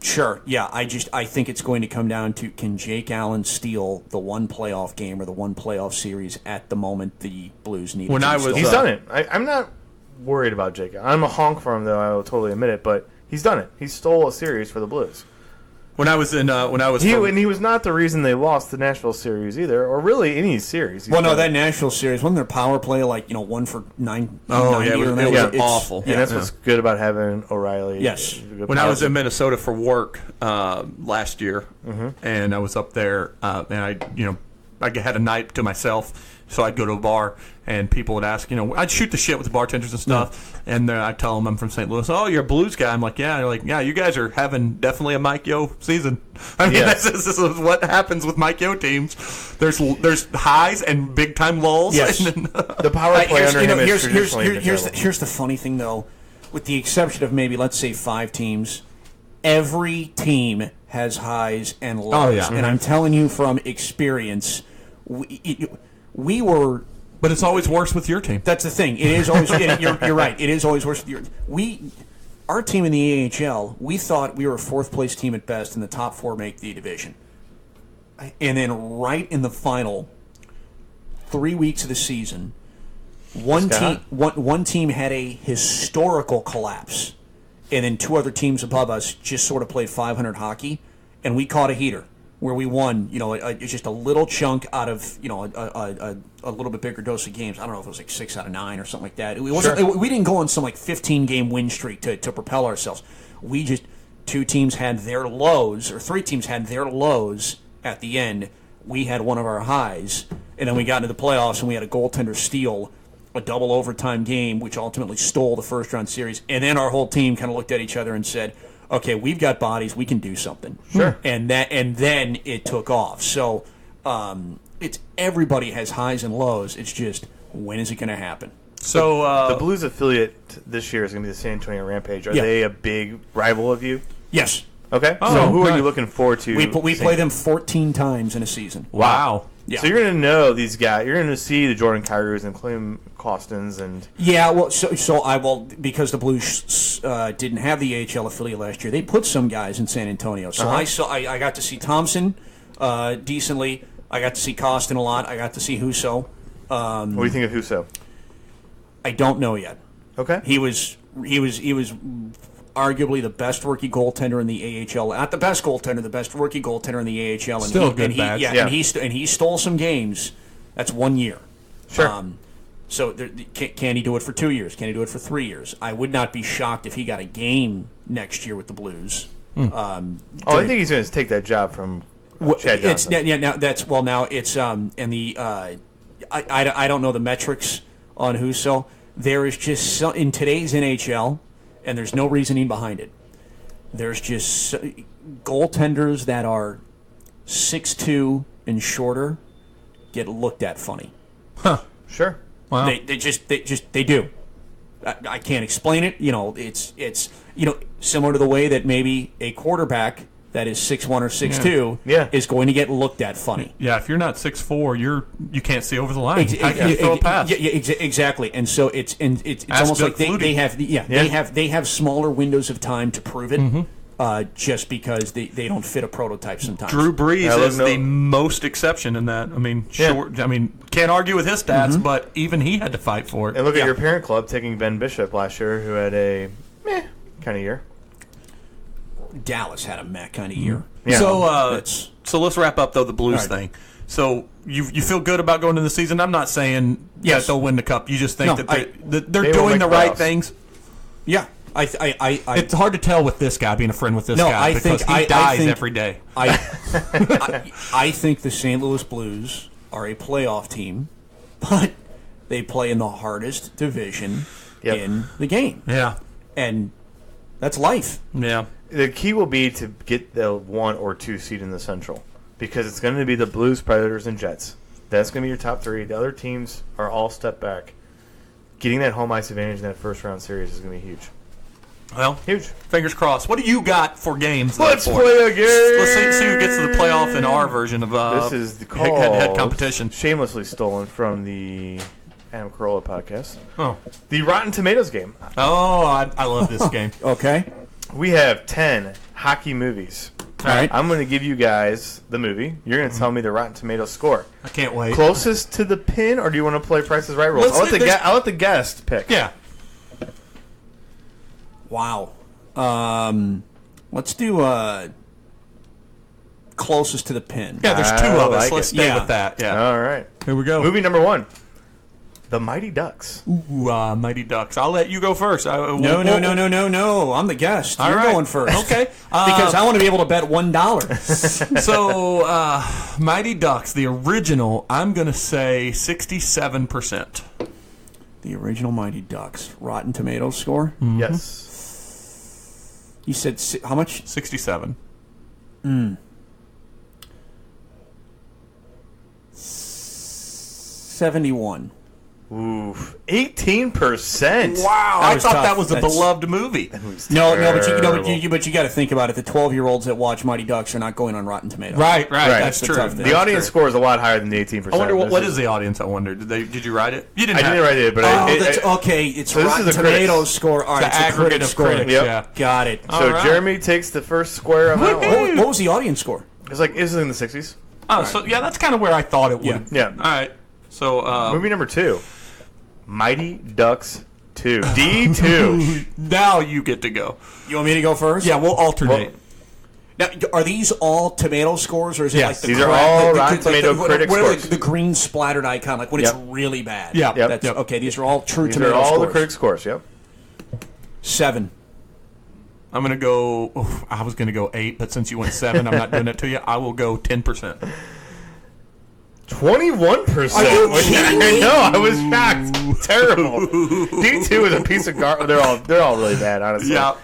Sure. Yeah. I think it's going to come down to, can Jake Allen steal the one playoff game or the one playoff series at the moment the Blues need? He's done it. I'm not worried about Jake. I'm a honk for him, though. I will totally admit it. But He's done it. He stole a series for the Blues. When I was and he was not the reason they lost the Nashville series either, or really any series. Well, no, that Nashville series wasn't their power play 1 for 9. Oh, yeah, it was awful. And that's what's good about having O'Reilly. Yes. When I was in Minnesota for work last year, and I was up there, and I had a night to myself. So I'd go to a bar, and people would ask, I'd shoot the shit with the bartenders and stuff, and I'd tell them I'm from St. Louis. Oh, you're a Blues guy. I'm like, yeah. They're like, yeah, you guys are having definitely a Mike Yeo season. I mean, this is what happens with Mike Yeo teams. There's highs and big-time lulls. Yes. The power play under him is traditionally here's the funny thing, though. With the exception of maybe, let's say, 5 teams, every team has highs and lows. Oh, yeah. And I'm telling you from experience, we were, but it's always worse with your team. That's the thing. It is always. You're right. It is always worse with your. Our team in the AHL, we thought we were a 4th place team at best, and the top 4 make the division. And then right in the final 3 weeks of the season, one team had a historical collapse, and then 2 other teams above us just sort of played 500 hockey, and we caught a heater. Where we won, it's just a little chunk out of, a little bit bigger dose of games. I don't know if it was like 6 out of 9 or something like that. We didn't go on some 15-game win streak to propel ourselves. We just 2 teams had their lows, or 3 teams had their lows at the end. We had one of our highs, and then we got into the playoffs and we had a goaltender steal a double overtime game, which ultimately stole the first round series. And then our whole team kind of looked at each other and said, okay, we've got bodies, we can do something. Sure. And then it took off. So it's everybody has highs and lows. It's just, when is it going to happen? So the Blues affiliate this year is going to be the San Antonio Rampage. Are they a big rival of you? Yes. Okay. So who are you looking forward to? We play them 14 times in a season. Wow. Yeah. So you're going to know these guys. You're going to see the Jordan Kyroos and Clem Costins and. Yeah, well, so I will, because the Blues didn't have the AHL affiliate last year. They put some guys in San Antonio. So I got to see Thompson decently. I got to see Costin a lot. I got to see Husso. What do you think of Husso? I don't know yet. Okay. He was arguably the best rookie goaltender in the AHL. Not the best goaltender, the best rookie goaltender in the AHL. And Still a good badge. And he stole some games. That's 1 year. Sure. So can he do it for 2 years? Can he do it for 3 years? I would not be shocked if he got a game next year with the Blues. I think he's going to take that job from Chad Johnson. I don't know the metrics on Husso. There is just in today's NHL, and there's no reasoning behind it. There's just goaltenders that are 6'2" and shorter get looked at funny. Huh. Sure. Wow. They do. I can't explain it. It's similar to the way that maybe a quarterback that is 6'1" or 6'2" is going to get looked at funny. Yeah, if you're not 6'4", you can't see over the line. I can't throw a pass. Yeah, exactly. And so it's almost like they have smaller windows of time to prove it. Just because they don't fit a prototype sometimes. Drew Brees is the most exception in that. I mean, can't argue with his stats, but even he had to fight for it. And look at your parent club taking Ben Bishop last year, who had a kind of year. Dallas had a meh kind of year. Yeah. So let's wrap up though the Blues thing. So you feel good about going into the season? I'm not saying that they'll win the cup. You just think that they're doing the right things. Yeah. It's hard to tell with this guy, being a friend with this guy, because he dies every day. I think the St. Louis Blues are a playoff team, but they play in the hardest division in the game. Yeah. And that's life. Yeah. The key will be to get the 1 or 2 seed in the Central, because it's going to be the Blues, Predators, and Jets. That's going to be your top 3. The other teams are all step back. Getting that home ice advantage in that first round series is going to be huge. Well, huge. Fingers crossed. What do you got for games? Let's play a game. Let's see who gets to the playoff in our version of this is the head competition. Shamelessly stolen from the Adam Carolla podcast. Oh, the Rotten Tomatoes game. Oh, I love this game. Okay. We have 10 hockey movies. All right. I'm going to give you guys the movie. You're going to tell me the Rotten Tomatoes score. I can't wait. Closest to the pin, or do you want to play Price is Right rules? I'll let the guest pick. Yeah. Wow. Let's do closest to the pin. Yeah, there's two of us. Let's stay with that. Yeah. All right. Here we go. Movie number 1. The Mighty Ducks. Ooh, Mighty Ducks. I'll let you go first. No. I'm the guest. You're right. going first. Okay. Because I want to be able to bet $1. So, Mighty Ducks, the original, I'm going to say 67%. The original Mighty Ducks. Rotten Tomatoes score? Mm-hmm. Yes. You said how much? 67. 71. Oof. 18%. Wow. I thought tough. that was a That's- beloved movie. No, but you got to think about it. The 12-year-olds that watch Mighty Ducks are not going on Rotten Tomatoes. Right. That's That's the tough true. thing. The audience score is a lot higher than the 18%. I wonder what is the audience, I wonder. Did you write it? You didn't. I didn't write it, but Okay. It's So this Rotten is the critics. Tomatoes score. All right, The it's a aggregate critic of score. critics. Yep. Yeah. Got it. So All right. Jeremy takes the first square on that one. What was the audience score? It's like, is it in the 60s? Oh, so yeah, that's kind of where I thought it would. Yeah. All right. So Movie number 2. Mighty Ducks 2. D2. now you get to go. You want me to go first? Yeah, we'll alternate. Now, are these all tomato scores, or is it Yes. like the These are all Rotten like Tomato critic whatever, scores. the green splattered icon, like when Yep. it's really bad. Yeah. Yep. That's, Yep. Okay, these are all true These tomato are all scores. the critic scores, yep. 7. I'm gonna go. I was gonna go 8, but since you went 7, I'm not doing it to you. I will go 10%. 21%. Are you kidding me? I know, I was shocked. Terrible. D2 is a piece of garbage. They're all really bad, honestly. Yeah.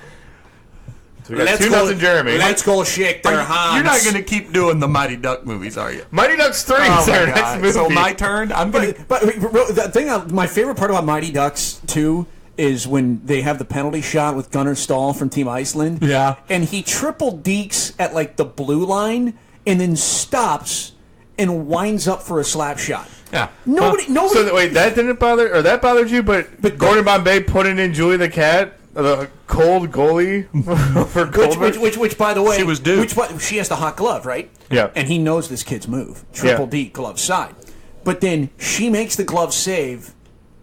So we got 2-0 Jeremy. Let's go shake their hands. You're not gonna keep doing the Mighty Duck movies, are you? Mighty Ducks 3 Oh is our my next God. movie. So my turn. I'm gonna. But the thing, my favorite part about Mighty Ducks 2 is when they have the penalty shot with Gunnar Stahl from Team Iceland. Yeah. And he triple dekes at like the blue line and then stops and winds up for a slap shot. Yeah. Nobody. So wait, that didn't bother, or that bothered you? But Gordon Bombay putting in Julie the Cat, the cold goalie for Goldberg. Which, by the way, She was due. She has the hot glove, right? Yeah. And he knows this kid's move. Triple D glove side. But then she makes the glove save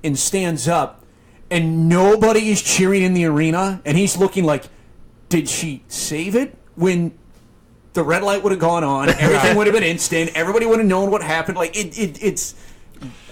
and stands up, and nobody is cheering in the arena, and he's looking like, did she save it? When the red light would have gone on, everything would have been instant, everybody would have known what happened. Like it's.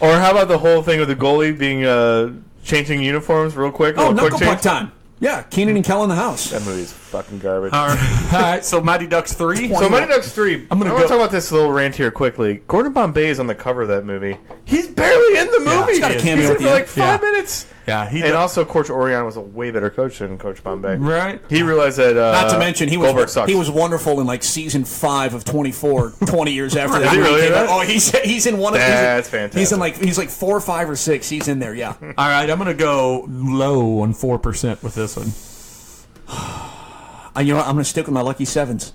Or how about the whole thing with the goalie being changing uniforms real quick? Oh, quick knuckle change? puck time. Yeah, Keenan and Kel in the house. That movie's fucking garbage. All right. So Mighty Ducks 3. So Mighty Ducks 3. I'm gonna I want to go- talk about this little rant here quickly. Gordon Bombay is on the cover of that movie. He's barely in the movie. he's got a He's cameo in at for the like end. 5 minutes. Yeah. And also, Coach Orion was a way better coach than Coach Bombay. Right. He realized that. Not to mention, Goldberg sucks. he was wonderful in like season 5 of 24, 20 years after that. Is he movie really came in out. that? Oh, he's in one of. That's he's fantastic. He's like 4, 5, or 6. He's in there. Yeah. All right. I'm gonna go low on 4% with this one. You know what? I'm gonna stick with my lucky 7s.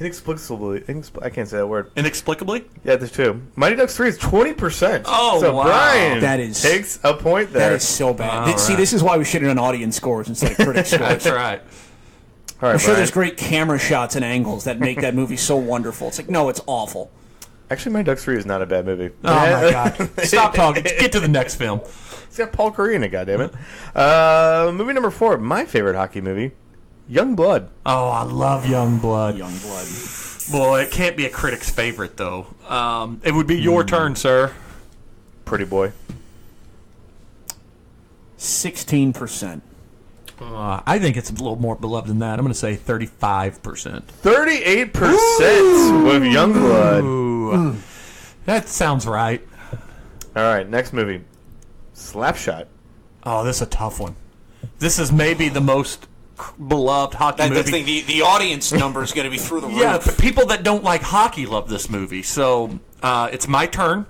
Inexplicably. I can't say that word. Inexplicably. Yeah, there's 2. Mighty Ducks 3 is 20%. Oh, so wow. Brian That is- takes a point there. That is so bad. All See, right. this is why we should have done audience scores instead of critic scores. That's right. All right, I'm sure Brian. there's great camera shots and angles that make that movie so wonderful. It's like, no, it's awful. Actually, Mighty Ducks 3 is not a bad movie. Oh my God. Stop talking. Get to the next film. It's got Paul Curry in it, goddammit. Movie number 4, my favorite hockey movie, Young Blood. Oh, I love Young Blood. Young blood. Boy, it can't be a critic's favorite though. It would be your turn, sir. Pretty boy. 16%. I think it's a little more beloved than that. I'm going to say 35%. 38% with Young Blood. Ooh, that sounds right. All right, next movie, Slapshot. Oh, this is a tough one. This is maybe the most beloved hockey movie. The audience number is going to be through the roof. Yeah, but people that don't like hockey love this movie. So it's my turn.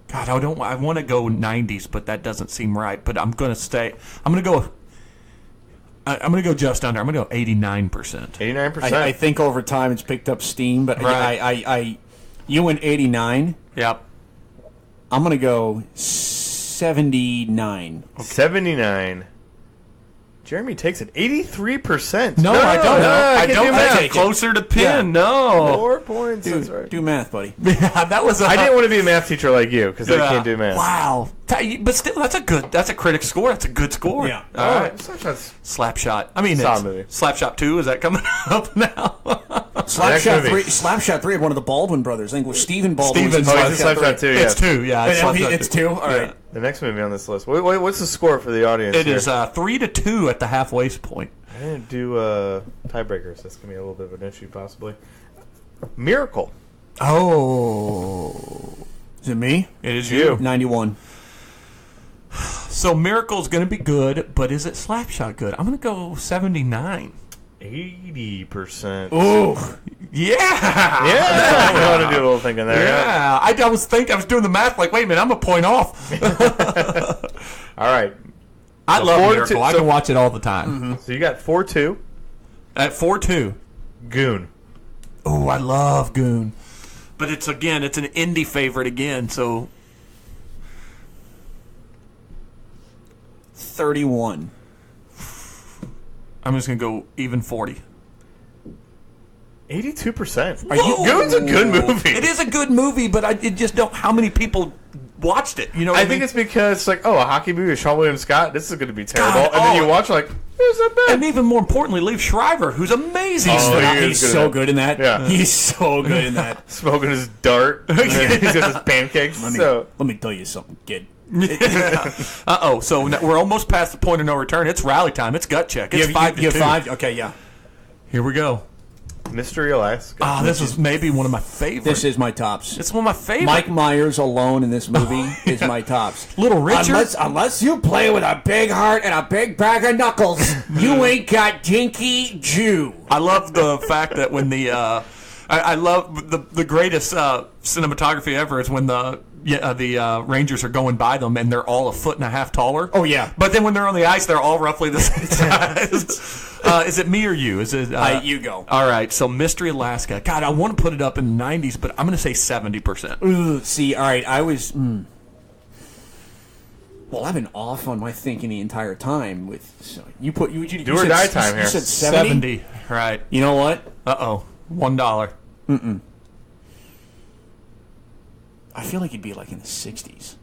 God, I want to go 90s, but that doesn't seem right. But I'm going to stay. I'm going to go just under. I'm going to go 89%. 89%. I think over time it's picked up steam, but Right. you went 89. Yep. I'm going to go 79. 79. Jeremy takes it. 83%. No, I don't. I can't don't. do That's math. it. Closer to pin. Yeah. No. 4 points. That's right. Do math, buddy. Yeah, that was. I didn't want to be a math teacher like you because I can't do math. Wow. But still, that's a critic score. That's a good score. Yeah. All right. Slapshot. I mean, Solid movie. Slapshot 2, is that coming up now? Slapshot 3 had one of the Baldwin brothers. I think it was Stephen Baldwin. Slapshot 2, yeah. It's 2, yeah. It's 2? All right. The next movie on this list. What's the score for the audience? It is 3-2 at the halfway point. I didn't do tiebreakers. That's going to be a little bit of an issue, possibly. Miracle. Oh. Is it me? It is you. 91. So Miracle's going to be good, but is it Slapshot good? I'm going to go 79. 80%. Oh, yeah. Yeah. We want to do a little thinking there. Yeah. I was doing the math like, wait a minute, I'm a point off. All right. I love Miracle. I can watch it all the time. Mm-hmm. So you got 4-2. At 4-2. Goon. Oh, I love Goon. But it's an indie favorite again, so 31. I'm just going to go even 40. 82%. Goon's a good movie. It is a good movie, but I just don't. How many people watched it? You know, I think it's because it's like, a hockey movie with Sean William Scott. This is going to be terrible, and then you watch like, who's that bad? And even more importantly, Liev Schreiber, who's amazing. He's so good in that. Yeah, he's so good in that. Smoking his dart. He's got his pancakes. Let me tell you something, kid. So we're almost past the point of no return. It's rally time. It's gut check. It's 5-2. You have 5? Okay, yeah. Here we go. Mystery Alaska. This is maybe one of my favorites. This is my tops. It's one of my favorites. Mike Myers alone in this movie is my tops. Little Richard. Unless you play with a big heart and a big bag of knuckles, you ain't got Dinky Jew. I love the fact that when I love the greatest cinematography ever is when the Rangers are going by them and they're all 1.5 feet taller. Oh yeah. But then when they're on the ice, they're all roughly the same size. Is it me or you? Is it you go? All right. So Mystery Alaska. God, I want to put it up in the 90s, but I'm going to say 70%. See, all right, I was. Well, I've been off on my thinking the entire time. You do or die time here. You said 70. Right. You know what? $1. I feel like it'd be like in the 60s.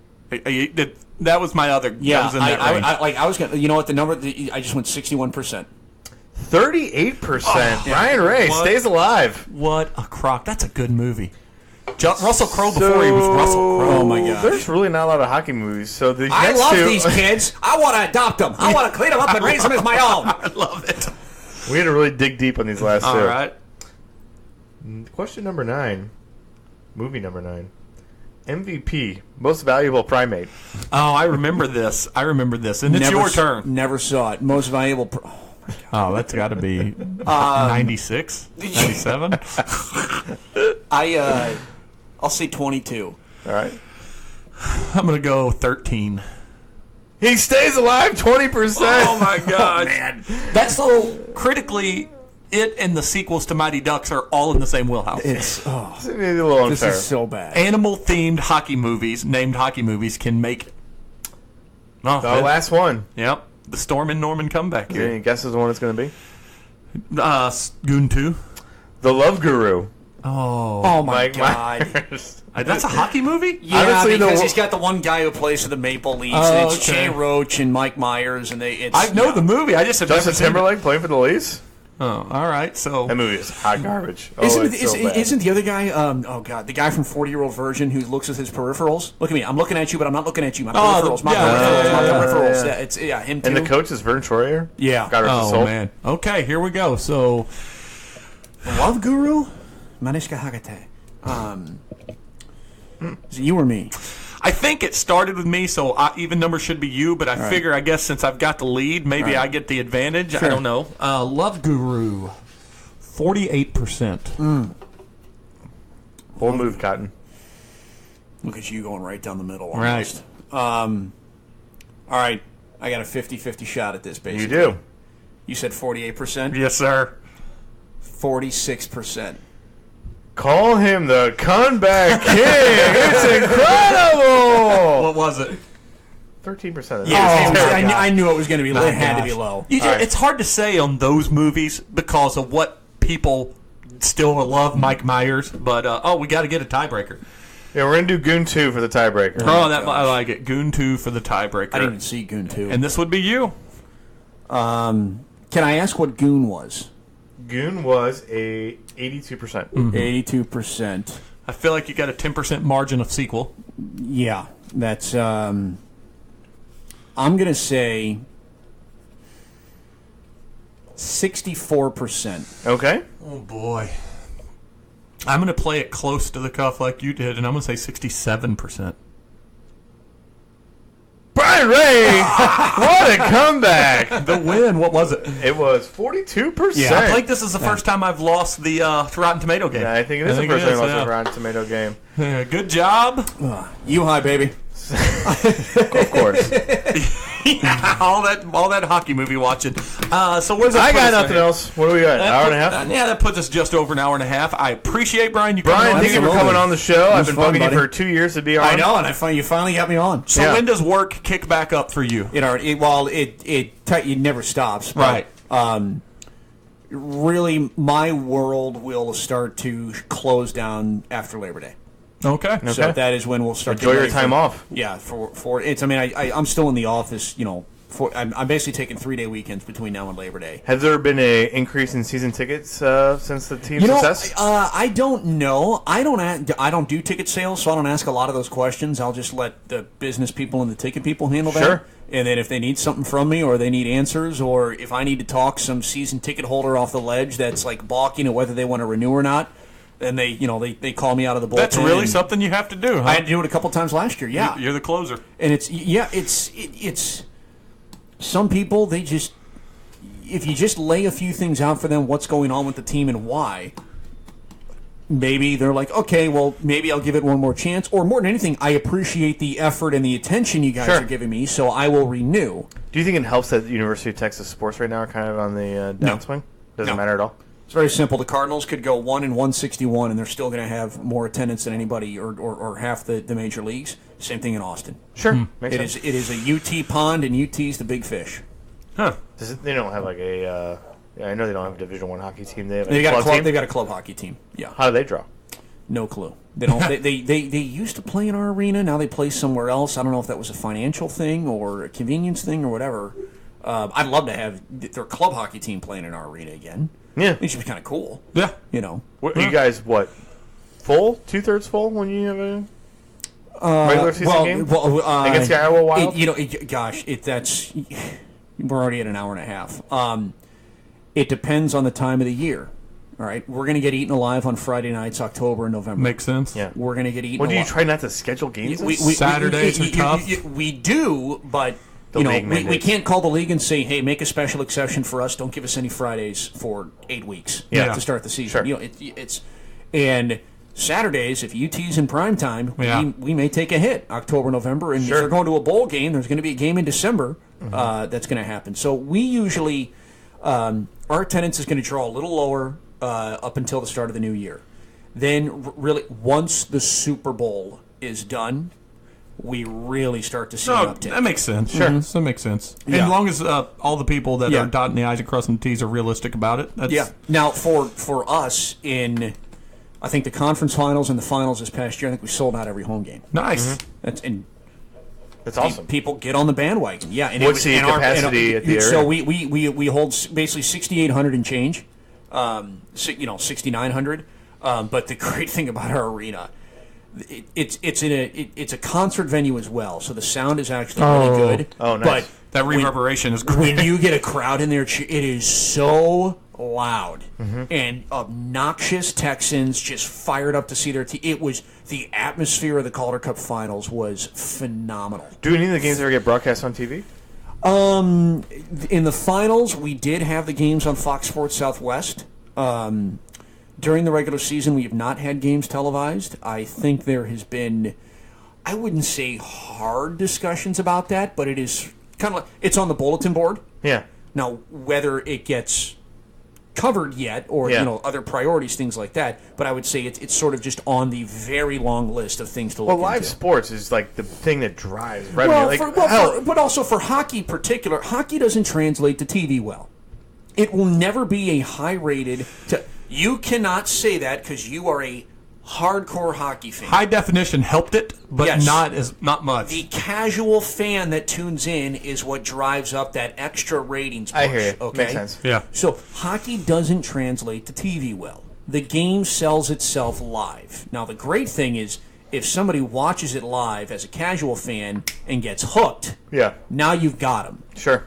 That was my other. Yeah, that was in that range. I was gonna. You know what? The number. I just went 61%. 38%. Brian Ray stays alive. What a crock! That's a good movie. Russell Crowe before he was Russell Crowe. Oh my god! There's really not a lot of hockey movies. So I love these kids. I want to adopt them. I want to clean them up and raise them as my own. I love it. We had to really dig deep on these last two. All right. Question number 9. Movie number 9. MVP, most valuable primate. Oh, I remember this. And it's your turn. Never saw it. Most valuable. Oh, that's got to be 96, 97. I'll say 22. All right. I'm going to go 13. He stays alive 20%. Oh, my God. Oh, man. That's so critically, it and the sequels to Mighty Ducks are all in the same wheelhouse. It's a little unfair. This is so bad. Animal-themed hockey movies, named hockey movies, can make... The last one. Yep. The Storm and Norman comeback here. Any guesses on what it's going to be? Goon 2. The Love Guru. Oh my God. That's a hockey movie? Yeah, honestly, because he's got the one guy who plays for the Maple Leafs. And it's Jay Roach and Mike Myers. And I know the movie. I just have Justin Timberlake playing for the Leafs? Oh, all right. So that movie is hot garbage. Isn't the other guy? The guy from 40-Year-Old Virgin who looks at his peripherals. Look at me. I'm looking at you, but I'm not looking at you. My peripherals. My peripherals. Yeah, it's him too. And the coach is Vern Troyer. Yeah. Oh man. Okay, here we go. So, Love Guru, Manishka Hagate. Is it you or me? I think it started with me, so even number should be you, but I figure, I guess, since I've got the lead, maybe I get the advantage. Sure. I don't know. Love Guru, 48%. Bold move, Cotton. Look at you going right down the middle. Almost. Right. All right. I got a 50-50 shot at this, basically. You do. You said 48%? Yes, sir. 46%. Call him the comeback king. It's incredible. What was it? 13%. I knew it was going to be low. It had to be low. It's hard to say on those movies because of what people still love Mike Myers, but we got to get a tiebreaker. Yeah, we're going to do Goon 2 for the tiebreaker. Oh, I like it. Goon 2 for the tiebreaker. I didn't even see Goon 2. And this would be you. Can I ask what Goon was? Goon was a 82%. 82%. I feel like you got a 10% margin of sequel. Yeah, that's... I'm going to say 64%. Okay. Oh, boy. I'm going to play it close to the cuff like you did, and I'm going to say 67%. Brien Ray! What a comeback! The win, what was it? It was 42%. Yeah, I think this is the first time I've lost the Rotten Tomato game. Yeah, I think it is the first time I lost the Rotten Tomato game. Yeah, good job. You high, baby. Of course. all that hockey movie watching. So where's that? I got nothing else. What do we got? An hour and a half? Yeah, that puts us just over an hour and a half. I appreciate Brian. Brian, thank you for coming on the show. I've been bugging you for 2 years to be on. I know, and you finally got me on. So when does work kick back up for you? It never stops. But, Right. Really, my world will start to close down after Labor Day. Okay. So that is when we'll start. Enjoy your time off. Yeah, for it's. I mean, I'm still in the office. I'm basically taking 3-day weekends between now and Labor Day. Has there been an increase in season tickets since the team's success? I don't know. I don't do ticket sales, so I don't ask a lot of those questions. I'll just let the business people and the ticket people handle that. Sure. And then if they need something from me, or they need answers, or if I need to talk some season ticket holder off the ledge that's like balking at whether they want to renew or not, then they call me out of the bullpen. That's really something you have to do, huh? I had to do it a couple times last year. Yeah, you're the closer. And it's some people, they just, if you just lay a few things out for them, what's going on with the team and why, maybe they're like, okay, well, maybe I'll give it one more chance. Or more than anything, I appreciate the effort and the attention you guys are giving me, so I will renew. Do you think it helps that the University of Texas sports right now are kind of on the downswing? Doesn't matter at all? It's very simple. The Cardinals could go 1-161, and they're still going to have more attendance than anybody or half the major leagues. Same thing in Austin. Sure. It is a UT pond, and UT's the big fish. Huh. They don't have like a... I know they don't have a Division I hockey team. They have They've got a club hockey team. Yeah. How do they draw? No clue. They don't. they used to play in our arena. Now they play somewhere else. I don't know if that was a financial thing or a convenience thing or whatever. I'd love to have their club hockey team playing in our arena again. Yeah. It should be kind of cool. Yeah. You guys, full? 2/3 full when you have a regular season game? Against the Iowa Wild? We're already at an hour and a half. It depends on the time of the year. All right, we're going to get eaten alive on Friday nights, October and November. Makes sense. Yeah. We're going to get eaten alive. Do you try not to schedule games? Saturdays are tough. We do, but... we can't call the league and say, "Hey, make a special exception for us. Don't give us any Fridays for 8 weeks to start the season." Sure. And Saturdays, if UT's in prime time, we may take a hit October, November, and if they're going to a bowl game, there's going to be a game in December that's going to happen. So we usually our attendance is going to draw a little lower up until the start of the new year. Then, really, once the Super Bowl is done, we really start to see an uptick. That makes sense. Sure. That makes sense. Yeah. As long as all the people that are dotting the I's and crossing the T's are realistic about it. Now, for us, I think the conference finals and the finals this past year, I think we sold out every home game. Nice. That's awesome. People get on the bandwagon. Yeah. And what's the capacity at the area? So we hold basically 6,800 and change, 6,900. But the great thing about our arena, it's a concert venue as well, so the sound is actually really good. Oh, nice. But that reverberation is great. When you get a crowd in there, it is so loud and obnoxious. Texans just fired up to see their team. It was the atmosphere of the Calder Cup Finals was phenomenal. Do any of the games ever get broadcast on TV? In the finals, we did have the games on Fox Sports Southwest. During the regular season, we have not had games televised. I think there has been, I wouldn't say hard discussions about that, but it is kind of like, it's on the bulletin board. Yeah. Now, whether it gets covered yet or other priorities, things like that, but I would say it's sort of just on the very long list of things to look into. Well, live sports is like the thing that drives revenue. But also for hockey in particular, hockey doesn't translate to TV well. It will never be a high-rated... You cannot say that because you are a hardcore hockey fan. High definition helped it, but Yes. not much. The casual fan that tunes in is what drives up that extra ratings push. I hear you. Okay? Makes sense. Yeah. So hockey doesn't translate to TV well. The game sells itself live. Now, the great thing is if somebody watches it live as a casual fan and gets hooked, now you've got them. Sure.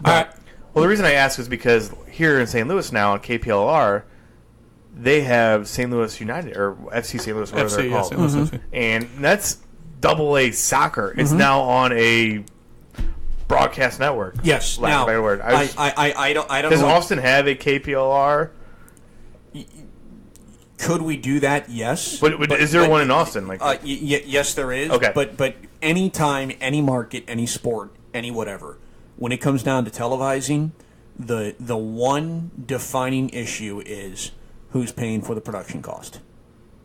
All right. Well, the reason I ask is because here in St. Louis now on KPLR, they have St. Louis United, or FC St. Louis, whatever they're called. St. Louis FC. And that's AA soccer. It's now on a broadcast network. Yes. Lack Now, of a better word. I don't Does know. Austin have a KPLR? Could we do that? Yes. But is there one in Austin? Yes, there is. Okay. But any time, any market, any sport, any whatever, when it comes down to televising, the one defining issue is who's paying for the production cost.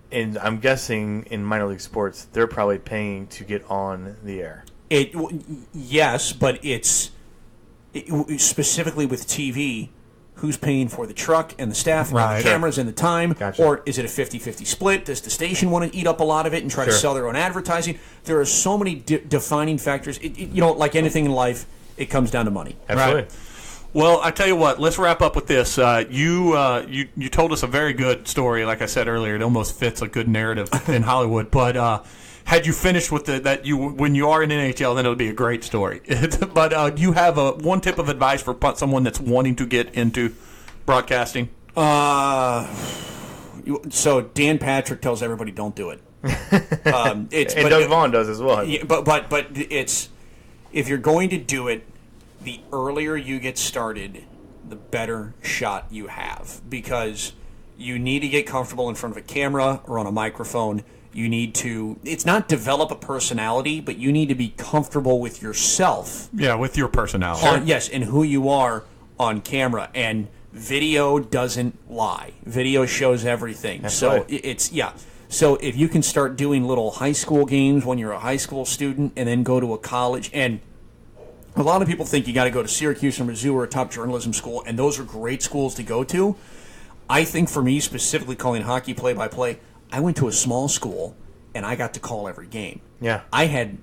And I'm guessing in minor league sports, they're probably paying to get on the air. Yes, but it's specifically with TV. Who's paying for the truck and the staff and the cameras and the time? Gotcha. Or is it a 50-50 split? Does the station want to eat up a lot of it and try to sell their own advertising? There are so many defining factors. Like anything in life, it comes down to money. Absolutely. Right. Well, I tell you what. Let's wrap up with this. You told us a very good story. Like I said earlier, it almost fits a good narrative in Hollywood. But had you finished with when you are in NHL, then it would be a great story. But do you have one tip of advice for someone that's wanting to get into broadcasting? So Dan Patrick tells everybody don't do it. And Doug Vaughn does as well. But it's if you're going to do it, the earlier you get started, the better shot you have, because you need to get comfortable in front of a camera or on a microphone. You need to, it's not develop a personality, but you need to be comfortable with yourself. Yeah, with your personality. Yes, and who you are on camera. And video doesn't lie. Video shows everything. That's so right. So if you can start doing little high school games when you're a high school student and then go to a college, and a lot of people think you got to go to Syracuse or Mizzou or a top journalism school, and those are great schools to go to. I think for me, specifically calling hockey play-by-play, I went to a small school, and I got to call every game. Yeah. I had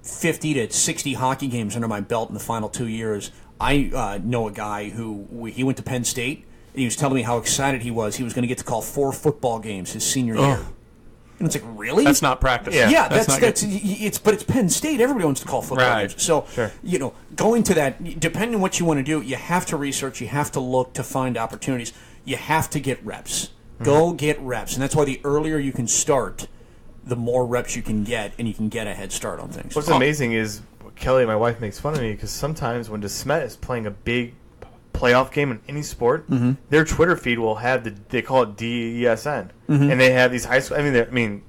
50 to 60 hockey games under my belt in the final 2 years. I know a guy he went to Penn State, and he was telling me how excited he was. He was going to get to call 4 football games his senior year. And it's like, really? That's not practice. Yeah, but it's Penn State. Everybody wants to call football games. So, going to that, depending on what you want to do, you have to research, you have to look to find opportunities. You have to get reps. Go get reps. And that's why the earlier you can start, the more reps you can get, and you can get a head start on things. What's amazing is Kelly, my wife, makes fun of me because sometimes when DeSmet is playing a big playoff game in any sport, their Twitter feed will have they call it DESN, and they have these high school. I mean,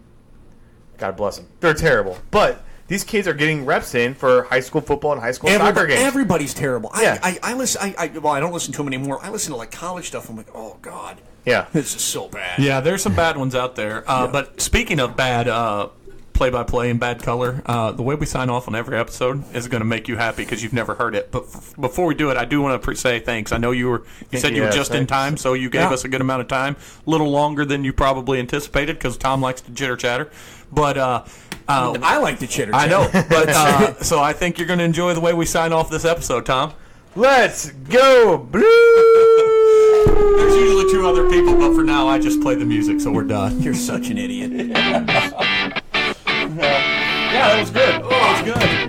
God bless them, they're terrible, but these kids are getting reps in for high school football and high school soccer games. Everybody's terrible. Yeah. I listen. I don't listen to them anymore. I listen to like college stuff. I'm like, oh God. Yeah, this is so bad. Yeah, there's some bad ones out there. But speaking of bad play-by-play and bad color, the way we sign off on every episode is going to make you happy because you've never heard it. But before we do it, I do want to say thanks. I know you said you were just in time, so you gave us a good amount of time, a little longer than you probably anticipated because Tom likes to chitter-chatter. But I like to chitter-chatter. I know. But so I think you're going to enjoy the way we sign off this episode, Tom. Let's go, Blue! There's usually 2 other people, but for now, I just play the music, so we're done. You're such an idiot. Yeah, that was good. Oh, that was good.